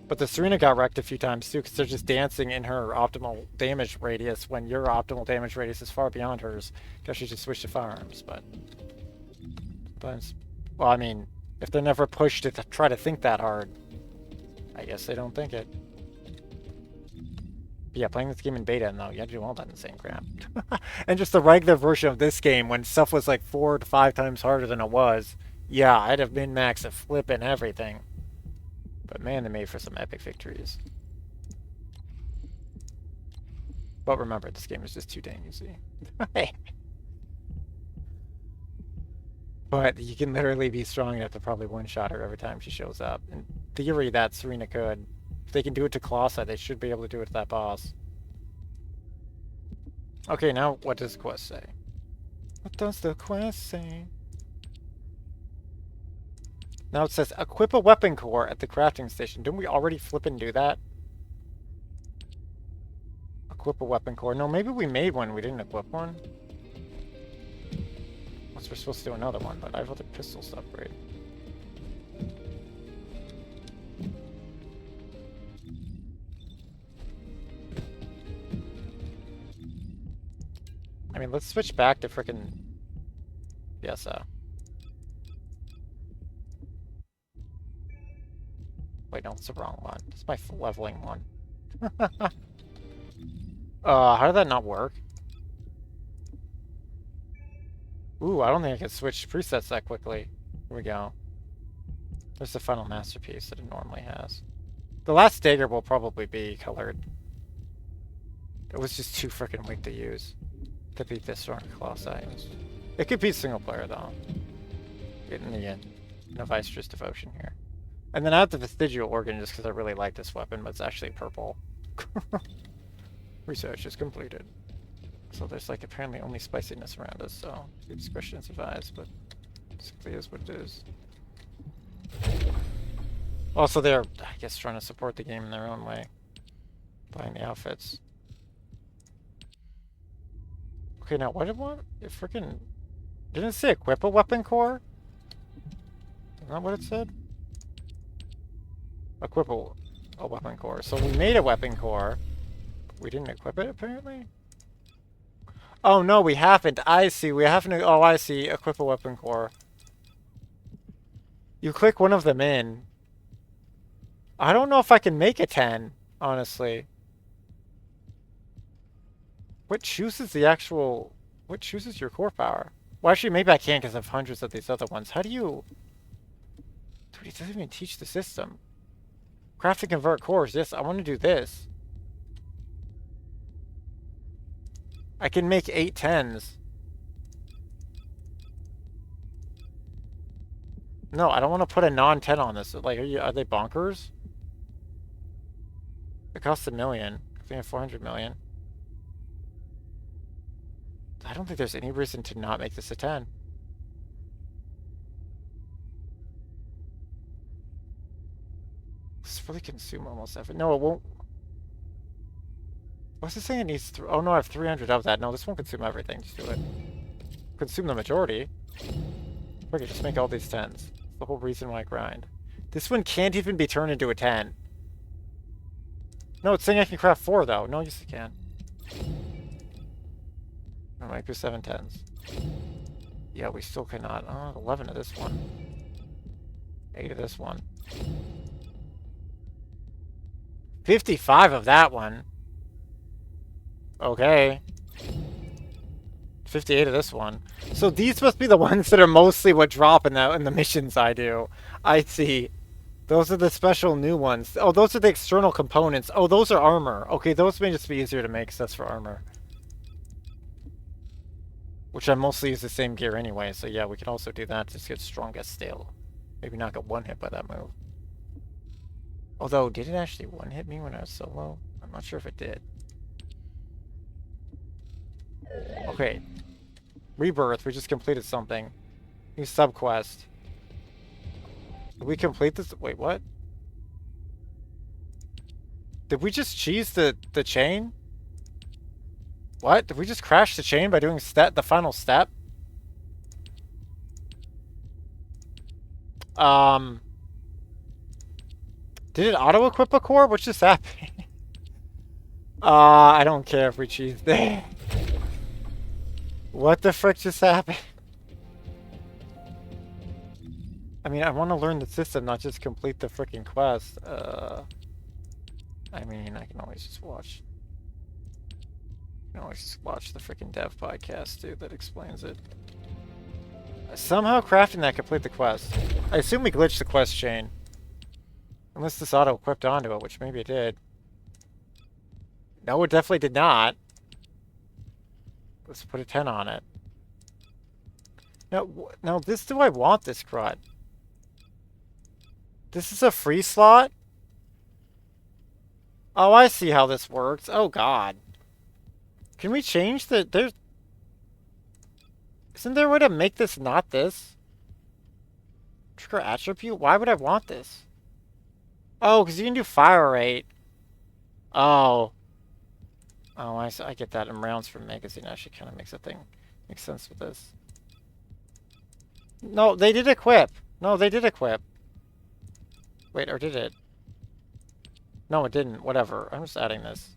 S1: But the Serena got wrecked a few times too, because they're just dancing in her optimal damage radius when your optimal damage radius is far beyond hers. Guess you should switch to firearms, but well, I mean, if they're never pushed to try to think that hard, I guess they don't think it. But yeah, playing this game in beta, though, you had to do all that insane crap. And just the regular version of this game, when stuff was like 4 to 5 times harder than it was, yeah, I'd have min-maxed a flip and everything. But man, they made for some epic victories. But remember, this game is just too dang easy. But you can literally be strong enough to probably one-shot her every time she shows up. In theory, that Serena could. If they can do it to Colossi, they should be able to do it to that boss. Okay, now what does the quest say? What does the quest say? Now it says, equip a weapon core at the crafting station. Didn't we already flip and do that? Equip a weapon core. No, maybe we made one. We didn't equip one. We're supposed to do another one, but I have other pistols to upgrade. I mean, let's switch back to frickin' PSO. Wait, no, it's the wrong one. It's my leveling one. How did that not work? Ooh, I don't think I can switch presets that quickly. Here we go. There's the final masterpiece that it normally has. The last dagger will probably be colored. It was just too freaking weak to use to beat this strong Colossi. It could be single player though. In the end, no Vicer's devotion here. And then I have the vestigial organ just because I really like this weapon, but it's actually purple. Research is completed. So there's like apparently only spiciness around us, so your discretion is advised, but it simply is what it is. Also, they're, I guess, trying to support the game in their own way. Buying the outfits. Okay, now what did it want? It freaking... Didn't it say equip a weapon core? Isn't that what it said? Equip a weapon core. So we made a weapon core. We didn't equip it, apparently? Oh, no, we haven't. I see. We haven't... Oh, I see. Equip a weapon core. You click one of them in. I don't know if I can make a 10, honestly. What chooses the actual... What chooses your core power? Well, actually, maybe I can't because I have hundreds of these other ones. How do you... Dude, it doesn't even teach the system. Craft and convert cores. Yes, I want to do this. I can make 8 10s. No, I don't want to put a non-10 on this. Like, are they bonkers? It costs $1 million. I think I have 400 million. I don't think there's any reason to not make this a 10. This really consume almost everything. No, it won't. What's it saying it needs? Oh no, I have 300 of that. No, this won't consume everything. Just do it. Consume the majority. We could just make all these 10s. That's the whole reason why I grind. This one can't even be turned into a 10. No, it's saying I can craft 4 though. No, yes I can. I might do 7 10s. Yeah, we still cannot. Oh, 11 of this one. 8 of this one. 55 of that one. Okay. 58 of this one. So these must be the ones that are mostly what drop in the missions I do. I see. Those are the special new ones. Oh, those are the external components. Oh, those are armor. Okay, those may just be easier to make because that's for armor. Which I mostly use the same gear anyway, so yeah, we can also do that to just get strongest still. Maybe not get one hit by that move. Although, did it actually one hit me when I was solo? I'm not sure if it did. Okay. Rebirth, we just completed something. New subquest. Did we complete this? Wait, what? Did we just cheese the chain? What? Did we just crash the chain by doing the final step? Did it auto-equip a core? What's just happening? I don't care if we cheese there. What the frick just happened? I mean, I want to learn the system, not just complete the freaking quest. I mean, I can always just watch. I can always just watch the freaking dev podcast, dude, that explains it. Somehow crafting that complete the quest. I assume we glitched the quest chain. Unless this auto-equipped onto it, which maybe it did. No, it definitely did not. Let's put a 10 on it. Now this, do I want this crud? This is a free slot? Oh, I see how this works. Oh, God. Can we change the... Isn't there a way to make this not this? Trigger attribute? Why would I want this? Oh, because you can do fire rate. Oh. Oh, I get that. And rounds from magazine actually kind of makes a thing. Makes sense with this. No, they did equip. No, they did equip. Wait, or did it? No, it didn't. Whatever. I'm just adding this.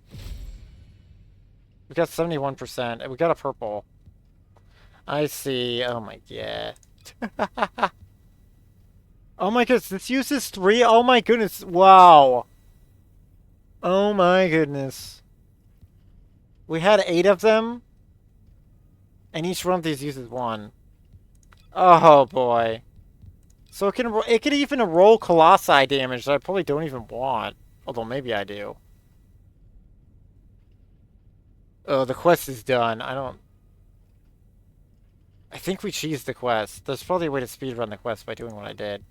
S1: We got 71%, and we got a purple. I see. Oh my god. Oh my goodness, this uses 3. Oh my goodness. Wow. Oh my goodness. We had 8 of them, and each one of these uses 1. Oh boy. So it can even roll Colossi damage that I probably don't even want. Although maybe I do. Oh, the quest is done. I think we cheesed the quest. There's probably a way to speedrun the quest by doing what I did.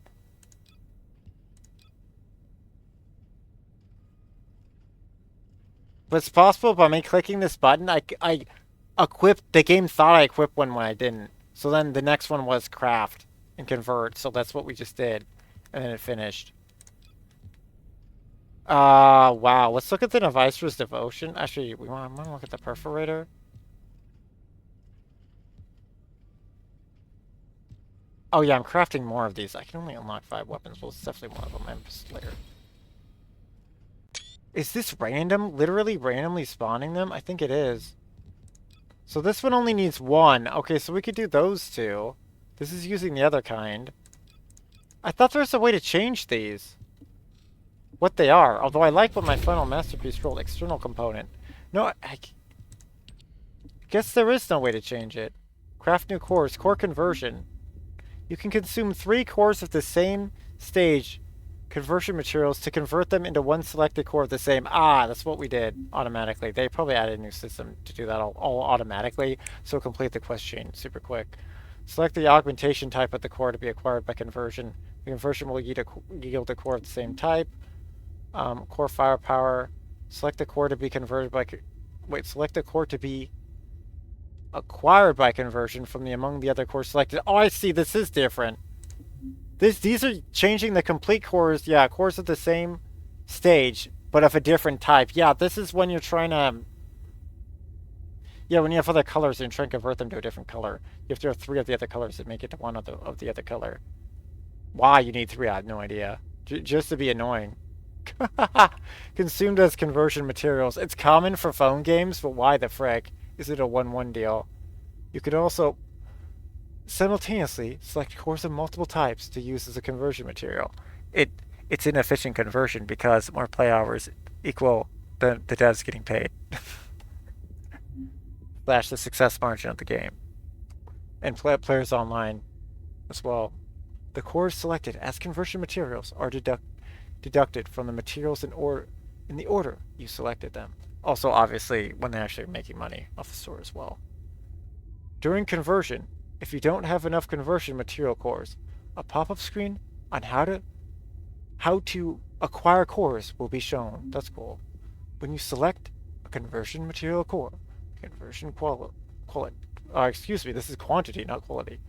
S1: But it's possible by me clicking this button, I equipped, the game thought I equipped one when I didn't. So then the next one was craft and convert, so that's what we just did. And then it finished. Wow. Let's look at the Devicer's Devotion. Actually, we want to look at the Perforator. Oh yeah, I'm crafting more of these. I can only unlock 5 weapons. Well, it's definitely one of them. I'm just later. Is this random? Literally randomly spawning them? I think it is. So this one only needs 1. Okay, so we could do those 2. This is using the other kind. I thought there was a way to change these. What they are. Although I like what my final masterpiece rolled. External component. No, I guess there is no way to change it. Craft new cores. Core conversion. You can consume 3 cores of the same stage conversion materials to convert them into 1 selected core of the same. Ah, that's what we did automatically. They probably added a new system to do that all automatically, so complete the quest chain super quick. Select the augmentation type of the core to be acquired by conversion. The conversion will yield a core of the same type. Core firepower. Select the core to be converted by... select the core to be acquired by conversion from among the other cores selected. Oh, I see. This is different. These are changing the complete cores. Yeah, cores of the same stage, but of a different type. Yeah, this is when you're trying to... Yeah, when you have other colors and try and convert them to a different color. You have to have 3 of the other colors that make it to 1 of the other color. Why you need 3, I have no idea. Just to be annoying. Consumed as conversion materials. It's common for phone games, but why the frick? Is it a 1-1 deal? You could also simultaneously select cores of multiple types to use as a conversion material. It's inefficient conversion because more play hours equal the devs getting paid. Slash the success margin of the game. And players online as well. The cores selected as conversion materials are deducted from the materials in the order you selected them. Also, obviously, when they're actually making money off the store as well. During conversion, if you don't have enough conversion material cores, a pop-up screen on how to acquire cores will be shown. That's cool. When you select a conversion material core, conversion excuse me, this is quantity, not quality.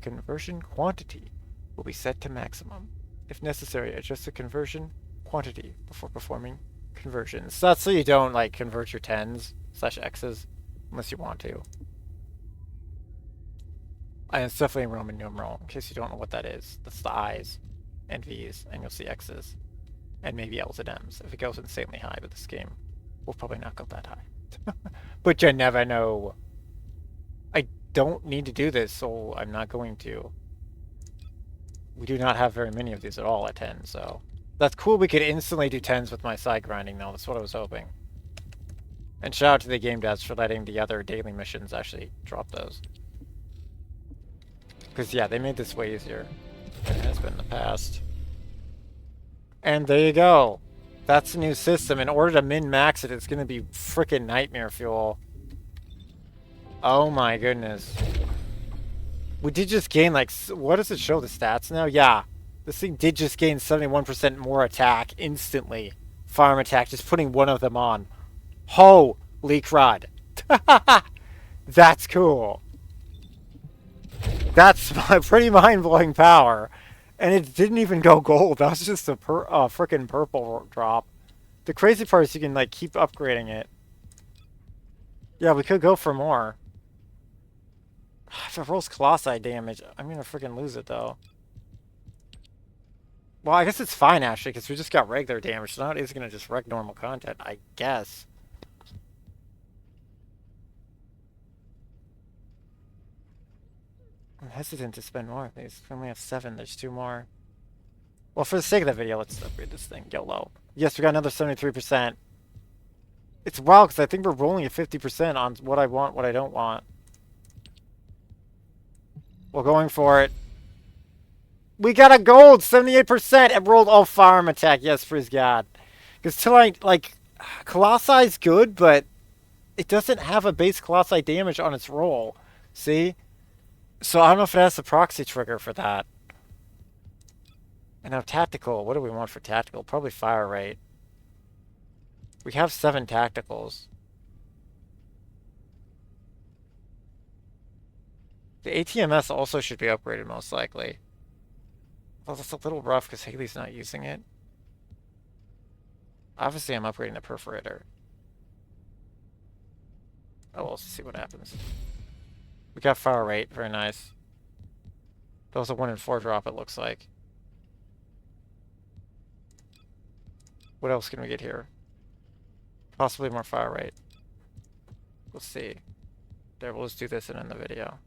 S1: Conversion quantity will be set to maximum. If necessary, adjust the conversion quantity before performing conversions. So that's so you don't like convert your 10s/x's unless you want to. And it's definitely Roman numeral, in case you don't know what that is. That's the I's and V's, and you'll see X's. And maybe L's and M's, if it goes insanely high, but this game will probably not go that high. But you never know. I don't need to do this, so I'm not going to. We do not have very many of these at all at 10, so... That's cool we could instantly do 10s with my side grinding, though. That's what I was hoping. And shout out to the game devs for letting the other daily missions actually drop those. Because, yeah, they made this way easier than it has been in the past. And there you go. That's the new system. In order to min-max it, it's going to be frickin' nightmare fuel. Oh my goodness. We did just gain, like, what does it show, the stats now? Yeah. This thing did just gain 71% more attack instantly. Farm attack, just putting 1 of them on. Holy crud. That's cool. That's pretty mind-blowing power. And it didn't even go gold. That was just a frickin' purple drop. The crazy part is you can, like, keep upgrading it. Yeah, we could go for more. If it rolls Colossi damage, I'm gonna frickin' lose it, though. Well, I guess it's fine, actually, because we just got regular damage, so now it is going to just wreck normal content, I guess. I'm hesitant to spend more of these. We only have 7, there's 2 more. Well, for the sake of the video, let's upgrade this thing. YOLO. Yes, we got another 73%. It's wild, because I think we're rolling at 50% on what I want, what I don't want. Well, going for it. We got a gold! 78%! It rolled all farm attack. Yes, praise God. Because till like, Colossi good, but it doesn't have a base Colossi damage on its roll. See? So I don't know if it has the proxy trigger for that. And now tactical. What do we want for tactical? Probably fire rate. We have 7 tacticals. The ATMS also should be upgraded, most likely. Well, that's a little rough because Haley's not using it. Obviously, I'm upgrading the perforator. Oh, we'll see what happens. We got fire rate. Very nice. That was a 1 in 4 drop, it looks like. What else can we get here? Possibly more fire rate. We'll see. There, we'll just do this and end the video.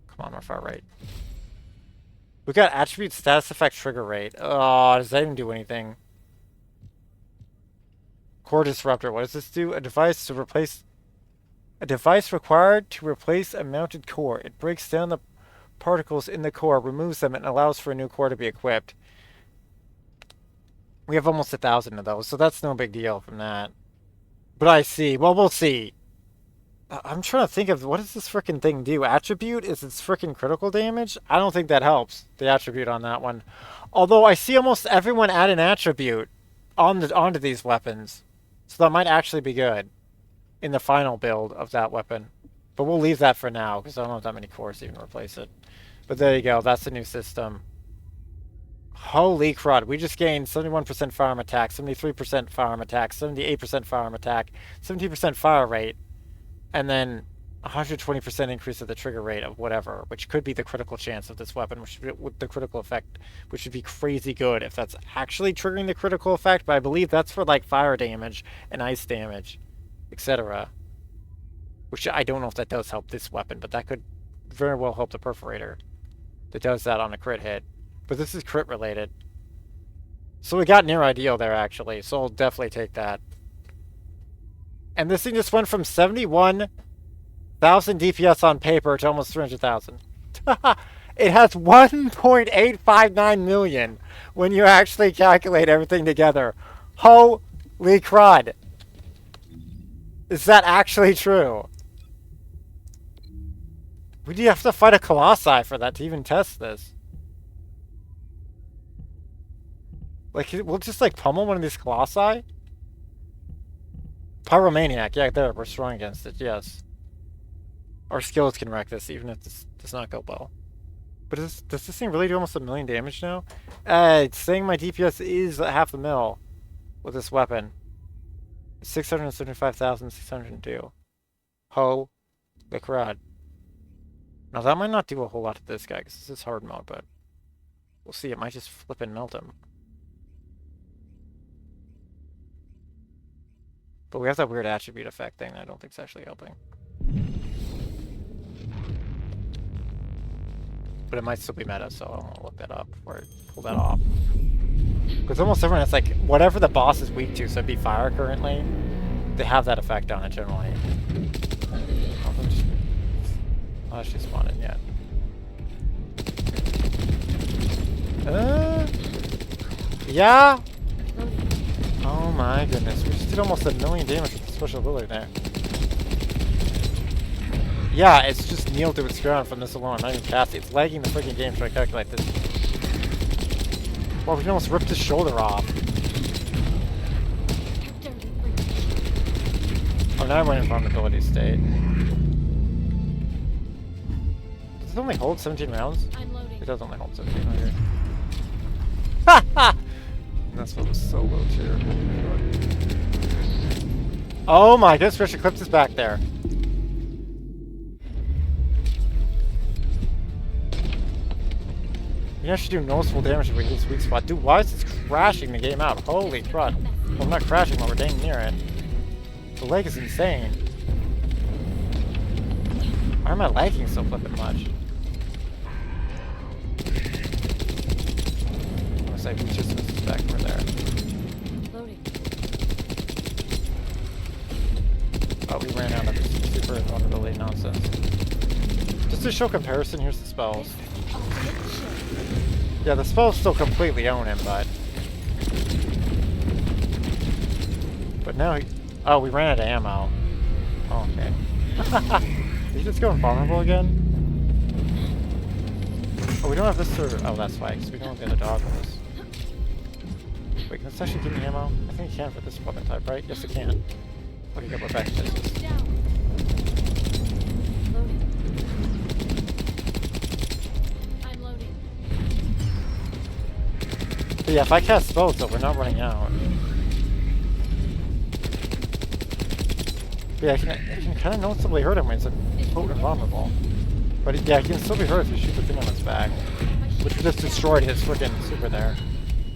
S1: Come on, more fire rate. We got attribute status effect trigger rate. Oh, does that even do anything? Core disruptor. What does this do? A device required to replace a mounted core. It breaks down the particles in the core, removes them, and allows for a new core to be equipped. We have almost 1,000 of those, so that's no big deal from that. But I see. Well, we'll see. I'm trying to think of, what does this frickin' thing do? Attribute is its frickin' critical damage? I don't think that helps, the attribute on that one. Although I see almost everyone add an attribute onto these weapons. So that might actually be good in the final build of that weapon. But we'll leave that for now, because I don't have that many cores to even replace it. But there you go, that's the new system. Holy crud, we just gained 71% firearm attack, 73% firearm attack, 78% firearm attack, 17% fire rate, and then 120% increase of the trigger rate of whatever, which could be the critical chance of this weapon, which with the critical effect, which would be crazy good if that's actually triggering the critical effect, but I believe that's for like fire damage and ice damage, etc. Which I don't know if that does help this weapon, but that could very well help the perforator that does that on a crit hit. But this is crit related. So we got near ideal there actually, so I'll definitely take that. And this thing just went from 71,000 DPS on paper to almost 300,000. It has 1.859 million when you actually calculate everything together. Holy crud. Is that actually true? We do have to fight a Colossi for that to even test this. Like, we'll just like pummel one of these Colossi? Pyromaniac, yeah, there, we're strong against it, yes. Our skills can wreck this, even if this does not go well. But does this thing really do almost 1 million damage now? It's saying my DPS is at 500,000 with this weapon. 675,602. Ho the crud. Now that might not do a whole lot to this guy, because this is hard mode, but we'll see, it might just flip and melt him. But we have that weird attribute effect thing that I don't think is actually helping. But it might still be meta, so I want to look that up before I pull that off. Because almost everyone has like, whatever the boss is weak to, so it'd be fire currently, they have that effect on it generally. Not actually spawned in yet. Yeah? Oh my goodness, we just did almost 1 million damage with the special ability there. Yeah, it's just kneeled to its ground from this alone, not even cast it. It's lagging the freaking game trying to calculate this. Well, we can almost rip his shoulder off. Oh, now I'm in vulnerability state. Does it only hold 17 rounds? It does only hold 17 right here. Ha ha! That's what was so low too. Oh my goodness, Fresh Eclipse is back there. You actually do noticeable damage if we hit this weak spot. Dude, why is this crashing the game out? Holy crud. Well, I'm not crashing, but we're dang near it. The lag is insane. Why am I lagging so flippin' much? Like we just missed this back over there.
S4: Loading.
S1: Oh, we ran out of this super vulnerability nonsense. Just to show comparison, here's the spells. Yeah, the spells still completely own him, but now he... Oh, we ran out of ammo. Oh, okay. Did he just go invulnerable again? Oh, we don't have this or... Oh, that's why, because we don't have the other dog with us. Wait, can this actually give me ammo? I think it can for this weapon type, right? Yes, it can. Okay, good, we're back to business.
S4: I'm loading.
S1: But yeah, if I cast spells, though, we're not running out. Yeah, I can kind of noticeably hurt him when he's potent and vulnerable. But yeah, he can still be hurt if you shoot the thing on his back. Which we just destroyed his freaking super there.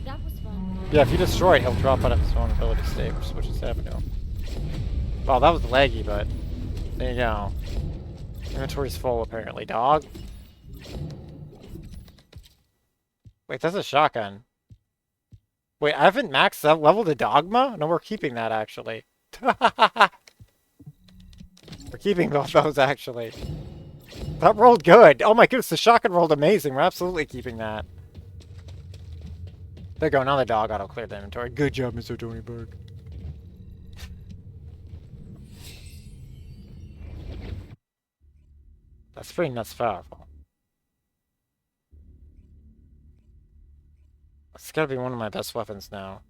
S4: That was fun.
S1: Yeah, if you destroy it, he'll drop out of his vulnerability state, which is happening to him. Well, that was laggy, but there you go. Inventory's full, apparently, dog. Wait, that's a shotgun. Wait, I haven't maxed that level the Dogma? No, we're keeping that, actually. We're keeping both those, actually. That rolled good. Oh my goodness, the shotgun rolled amazing. We're absolutely keeping that. There you go, now the dog auto-cleared the inventory. Good job, Mr. Tony Berg. That's pretty nuts powerful. It's gotta be one of my best weapons now.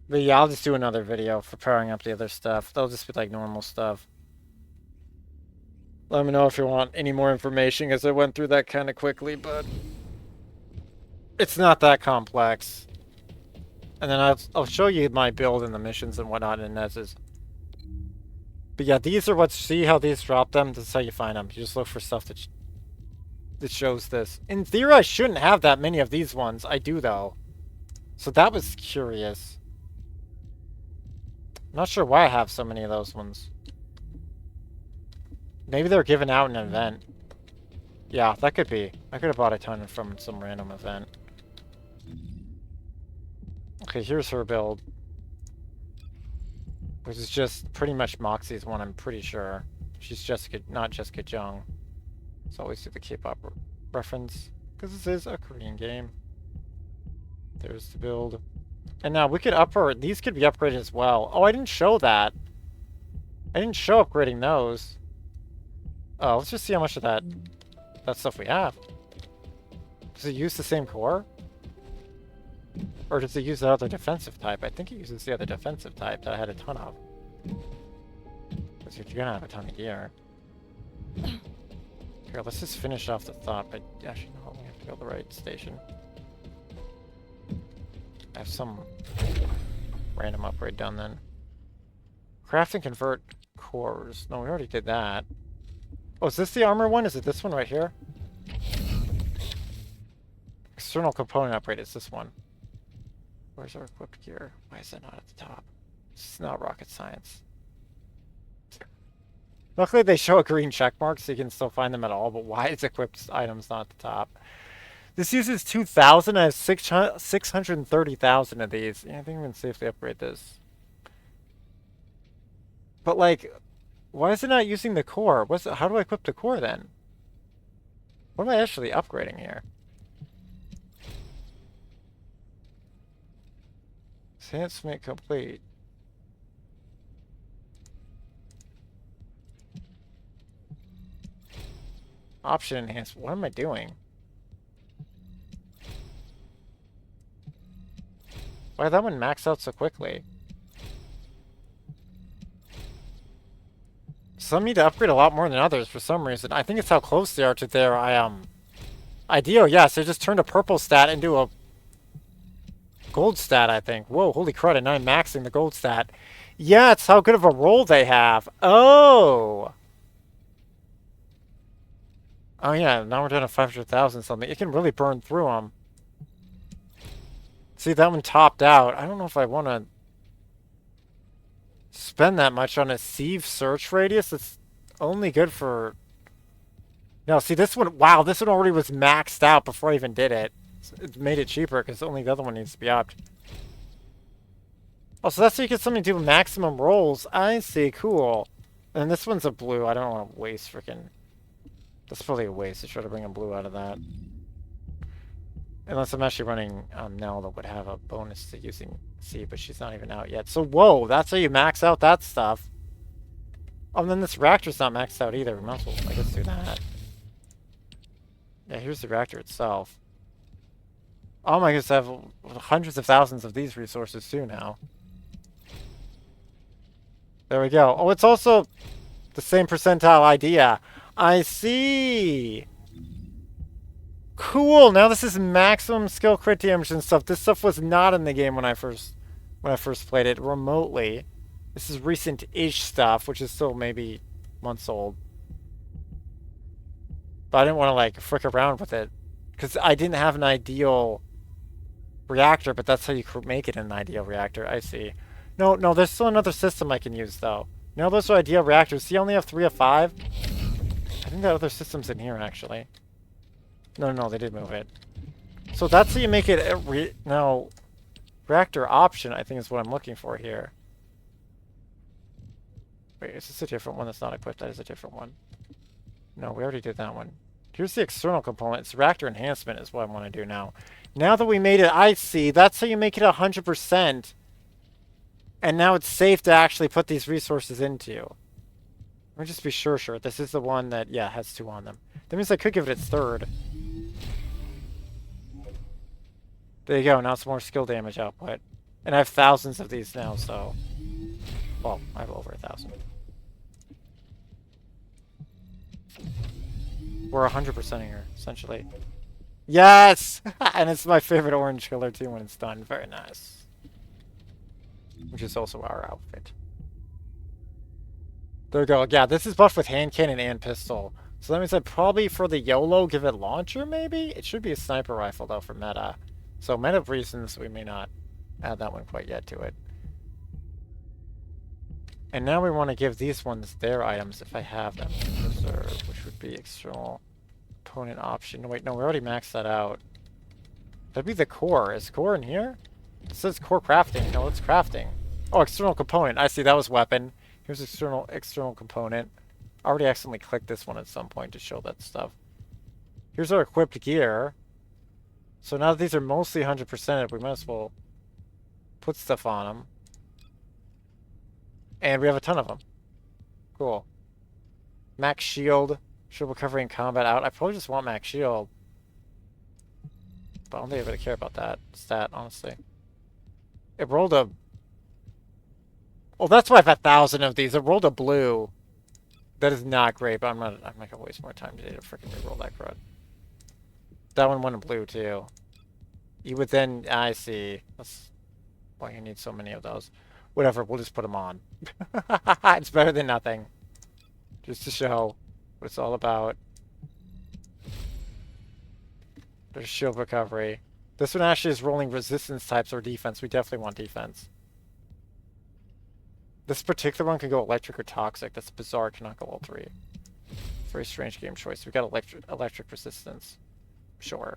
S1: But yeah, I'll just do another video for powering up the other stuff. They'll just be like normal stuff. Let me know if you want any more information, as I went through that kind of quickly, but it's not that complex. And then I'll show you my build and the missions and whatnot in Inez's. But yeah, these are see how these drop them? This is how you find them. You just look for stuff that shows this. In theory, I shouldn't have that many of these ones. I do, though. So that was curious. I'm not sure why I have so many of those ones. Maybe they're given out in an event. Yeah, that could be. I could have bought a ton from some random event. Okay, here's her build. Which is just pretty much Moxsy's one, I'm pretty sure. She's Jessica, not Jessica Jung. So always do the K-pop reference. Because this is a Korean game. There's the build. And now we could these could be upgraded as well. Oh, I didn't show that. I didn't show upgrading those. Oh, let's just see how much of that stuff we have. Does it use the same core? Or does it use the other defensive type? I think it uses the other defensive type that I had a ton of. Because you're gonna have a ton of gear. Here, let's just finish off the thought, but actually no, we have to go to the right station. I have some random upgrade done then. Craft and convert cores. No, we already did that. Oh, is this the armor one? Is it this one right here? External component upgrade is this one. Where's our equipped gear? Why is that not at the top? It's not rocket science. Luckily they show a green check mark so you can still find them at all, but why is equipped items not at the top? This uses 2,000. I have 630,000 of these. Yeah, I think we can safely upgrade this. But like, why is it not using the core? How do I equip the core then? What am I actually upgrading here? Enhancement complete. Option enhancement. What am I doing? Why did that one max out so quickly? Some need to upgrade a lot more than others for some reason. I think it's how close they are to their ideal. Yes, they just turned a purple stat into a gold stat, I think. Whoa, holy crud, and I'm maxing the gold stat. Yeah, it's how good of a roll they have. Oh! Oh yeah, now we're down to 500,000 something. It can really burn through them. See, that one topped out. I don't know if I want to spend that much on a sieve search radius. It's only good for... No, see, this one... Wow, this one already was maxed out before I even did it. It made it cheaper because only the other one needs to be upped. Oh, so that's so you get something to do maximum rolls. I see, cool. And this one's a blue. I don't want to waste freaking... That's probably a waste to try to bring a blue out of that. Unless I'm actually running Nell that would have a bonus to using C, but she's not even out yet. So, whoa, that's how you max out that stuff. Oh, and then this reactor's not maxed out either. We might as well, I guess, do that. Yeah, here's the reactor itself. Oh my goodness, I have hundreds of thousands of these resources too now. There we go. Oh, it's also the same percentile idea. I see. Cool. Now this is maximum skill crit damage and stuff. This stuff was not in the game when I first played it remotely. This is recent-ish stuff, which is still maybe months old. But I didn't want to, like, frick around with it. Because I didn't have an ideal reactor, but that's how you make it an ideal reactor. I see. No, no, there's still another system I can use, though. No, those are ideal reactors. See, I only have 3 of 5. I think that other system's in here, actually. No, no, they did move it. So that's how you make it a reactor option, I think is what I'm looking for here. Wait, is this a different one that's not equipped? That is a different one. No, we already did that one. Here's the external component. It's reactor enhancement is what I want to do now. Now that we made it icy, that's how you make it 100%. And now it's safe to actually put these resources into. Let me just be sure. This is the one that, yeah, has 2 on them. That means I could give it its 3rd. There you go. Now it's more skill damage output. And I have thousands of these now, so... Well, I have over 1,000. We're 100%ing her, essentially. Yes! And it's my favorite orange color, too, when it's done. Very nice. Which is also our outfit. There we go. Yeah, this is buffed with hand cannon and pistol. So that means I'd probably, for the YOLO, give it launcher, maybe? It should be a sniper rifle, though, for meta. So meta reasons, we may not add that one quite yet to it. And now we want to give these ones their items, if I have them. Reserve, which would be external component option. No, wait, no, we already maxed that out. That'd be the core. Is core in here? It says core crafting. No, it's crafting. Oh, external component. I see, that was weapon. Here's external component. I already accidentally clicked this one at some point to show that stuff. Here's our equipped gear. So now that these are mostly 100%, we might as well put stuff on them. And we have a ton of them. Cool. Max shield. Shield recovery in combat out. I probably just want max shield. But I don't think I really care about that stat, honestly. It rolled a... Well, that's why I have 1,000 of these. It rolled a blue. That is not great, but I'm not gonna waste more time today to freaking reroll that crud. That one went in blue, too. You would then... I see. That's why you need so many of those. Whatever, we'll just put them on. It's better than nothing. Just to show what it's all about. There's shield recovery. This one actually is rolling resistance types or defense. We definitely want defense. This particular one can go electric or toxic. That's bizarre. It cannot go all 3. Very strange game choice. We got electric resistance. Sure.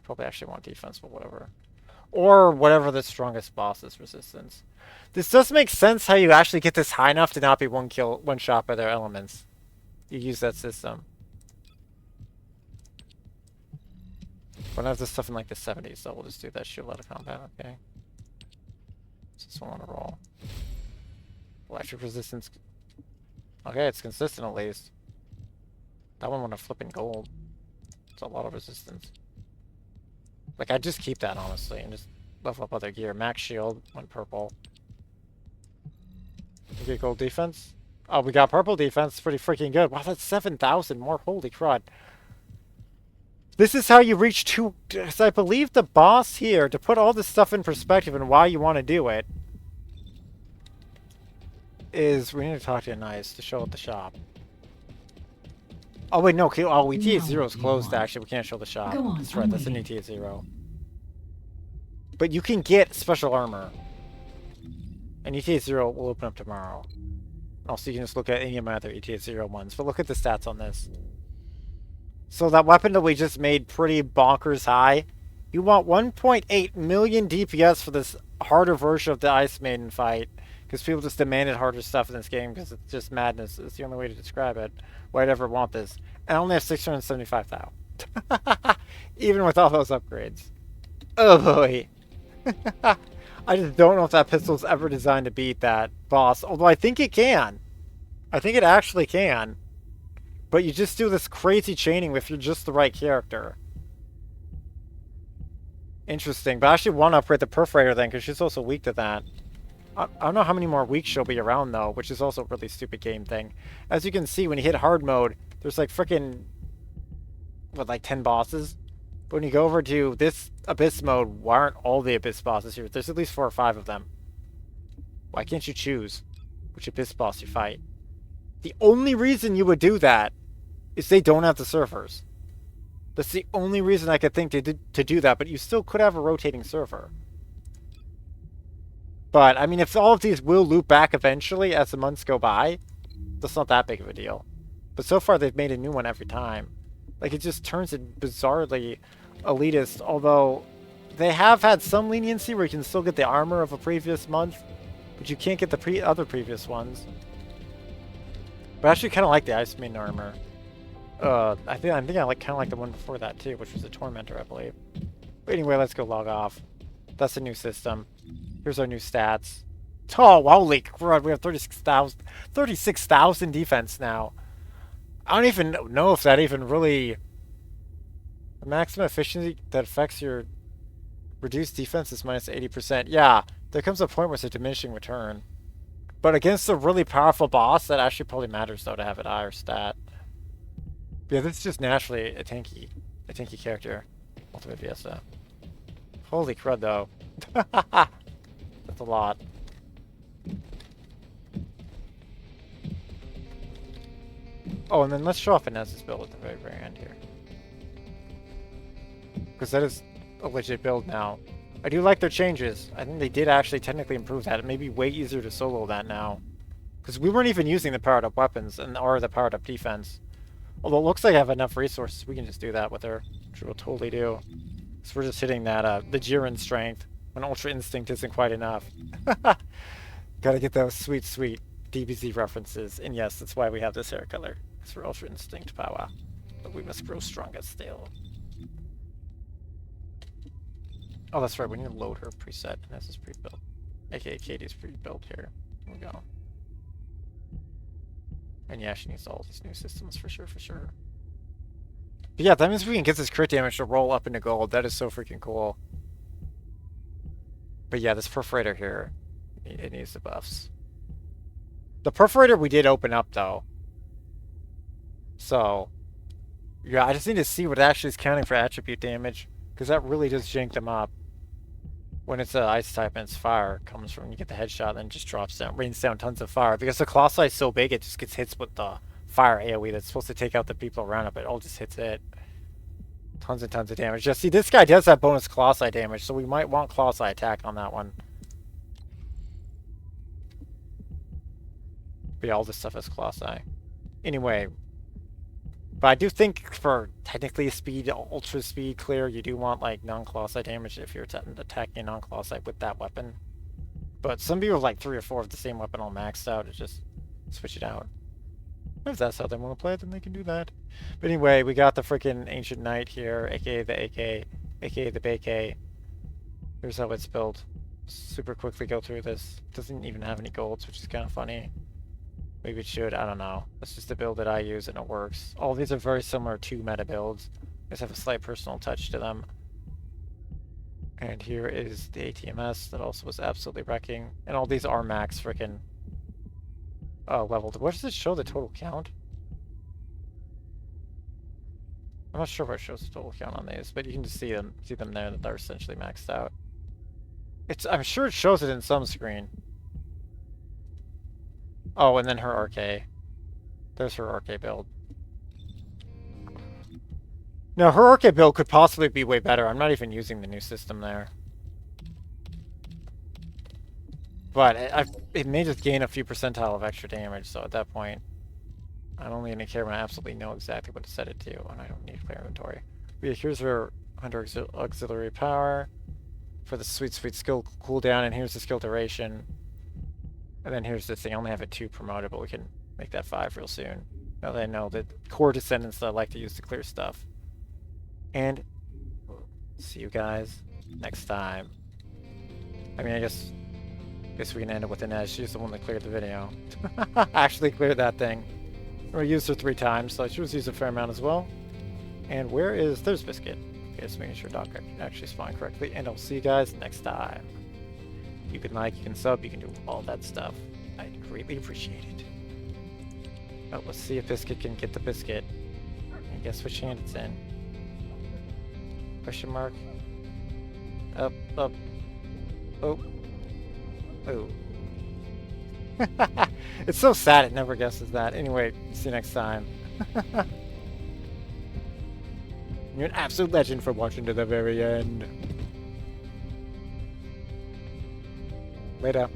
S1: Probably actually want defense, but whatever. Or whatever the strongest boss is resistance. This does make sense how you actually get this high enough to not be one shot by their elements. You use that system. But I have this stuff in like the 70s, so we'll just do that shield out of combat, okay? Just want to roll. Electric resistance. Okay, it's consistent at least. That one went a flipping gold. It's a lot of resistance. Like, I'd just keep that, honestly, and just level up other gear. Max shield went purple. We get gold defense? Oh, we got purple defense. Pretty freaking good. Wow, that's 7,000 more. Holy crud. This is how you reach 2... I believe the boss here, to put all this stuff in perspective and why you want to do it, is we need to talk to Ines to show at the shop. Oh, wait, no. Oh, ETA 0 is closed, actually. We can't show the shop.
S3: Go on,
S1: That's right.
S3: I'm
S1: That's an
S3: waiting.
S1: ETA 0. But you can get special armor. And ETA 0 will open up tomorrow. Also, you can just look at any of my other ETA 0 ones. But look at the stats on this. So that weapon that we just made pretty bonkers high. You want 1.8 million DPS for this harder version of the Ice Maiden fight. Because people just demanded harder stuff in this game because it's just madness. It's the only way to describe it. Why I'd ever want this. And I only have 675,000. Even with all those upgrades. Oh boy. I just don't know if that pistol's ever designed to beat that boss. Although I think it can. I think it actually can. But you just do this crazy chaining if you're just the right character. Interesting. But I actually want to upgrade the Perforator then because she's also weak to that. I don't know how many more weeks she'll be around, though, which is also a really stupid game thing. As you can see, when you hit hard mode, there's like frickin', what, like 10 bosses? But when you go over to this Abyss mode, why aren't all the Abyss bosses here? There's at least 4 or 5 of them. Why can't you choose which Abyss boss you fight? The only reason you would do that is they don't have the servers. That's the only reason I could think to do that, but you still could have a rotating server. But, I mean, if all of these will loop back eventually as the months go by, that's not that big of a deal. But so far, they've made a new one every time. Like, it just turns it bizarrely elitist, although they have had some leniency where you can still get the armor of a previous month, but you can't get the other previous ones. But I actually kind of like the Ice Maiden armor. I think I like kind of like the one before that too, which was the Tormentor, I believe. But anyway, let's go log off. That's the new system. Here's our new stats. Oh, holy crud, we have 36,000 defense now. I don't even know if that even really... The maximum efficiency that affects your reduced defense is minus 80%. Yeah, there comes a point where it's a diminishing return. But against a really powerful boss, that actually probably matters though to have it higher stat. Yeah, this is just naturally a tanky character. Ultimate Fiesta. Holy crud though. That's a lot. Oh, and then let's show off Ines's build at the very, very end here. Because that is a legit build now. I do like their changes. I think they did actually technically improve that. It may be way easier to solo that now. Because we weren't even using the powered up weapons or the powered up defense. Although it looks like I have enough resources, we can just do that with her. Which we'll totally do. So we're just hitting that, the Jiren strength. When Ultra Instinct isn't quite enough. Gotta get those sweet, sweet DBZ references. And yes, that's why we have this hair color. It's for Ultra Instinct power. But we must grow stronger still. Oh, that's right. We need to load her preset. And this is pre-built. AKA Katie's pre-built here. Here we go. And yeah, she needs all these new systems for sure, for sure. But yeah, that means we can get this crit damage to roll up into gold. That is so freaking cool. But yeah, this perforator here, it needs the buffs. The perforator we did open up though. So, yeah, I just need to see what actually is counting for attribute damage. Because that really does jank them up. When it's ice type and it's fire, it comes from when you get the headshot and then just drops down, rains down tons of fire. Because the Colossi is so big, it just gets hits with the fire AoE that's supposed to take out the people around it, but it all just hits it. Tons and tons of damage. Just see, this guy does have bonus Colossi damage, so we might want Colossi attack on that one. But yeah, all this stuff has Colossi. Anyway. But I do think for technically speed, ultra speed clear, you do want like non-Colossi damage if you're attacking non-Colossi with that weapon. But some people have like 3 or 4 of the same weapon all maxed out, it's just switch it out. If that's how they want to play it, then they can do that. But anyway, we got the freaking Ancient Knight here, aka the AK, aka the BK. Here's how it's built. Super quickly go through this. Doesn't even have any golds, which is kind of funny. Maybe it should, I don't know. That's just the build that I use and it works. All these are very similar to meta builds. Just have a slight personal touch to them. And here is the ATMS that also was absolutely wrecking. And all these are max freaking leveled. What does it show the total count? I'm not sure what shows the total count on these, but you can just see them there that they're essentially maxed out. I'm sure it shows it in some screen. Oh, and then her RK. There's her RK build. Now, her RK build could possibly be way better. I'm not even using the new system there. But it may just gain a few percentile of extra damage, so at that point, I'm only going to care when I absolutely know exactly what to set it to, and I don't need player inventory. But yeah, here's her Hunter Auxiliary Power for the sweet, sweet skill cooldown, and here's the skill duration. And then here's this thing. I only have it 2 promoted, but we can make that 5 real soon. Now that I know the core Descendants that I like to use to clear stuff. And see you guys next time. I mean, I guess we can end it with Ines. She's the one that cleared the video. Actually cleared that thing. We used her 3 times, so she was used a fair amount as well. And there's Biscuit. Okay, just making sure Doc actually spawned correctly. And I'll see you guys next time. You can like, you can sub, you can do all that stuff. I'd greatly appreciate it. Oh, let's see if Biscuit can get the biscuit. And guess which hand it's in. Question mark. Up, up. Oh. Oh. It's so sad it never guesses that. Anyway, see you next time. You're an absolute legend for watching to the very end. Later.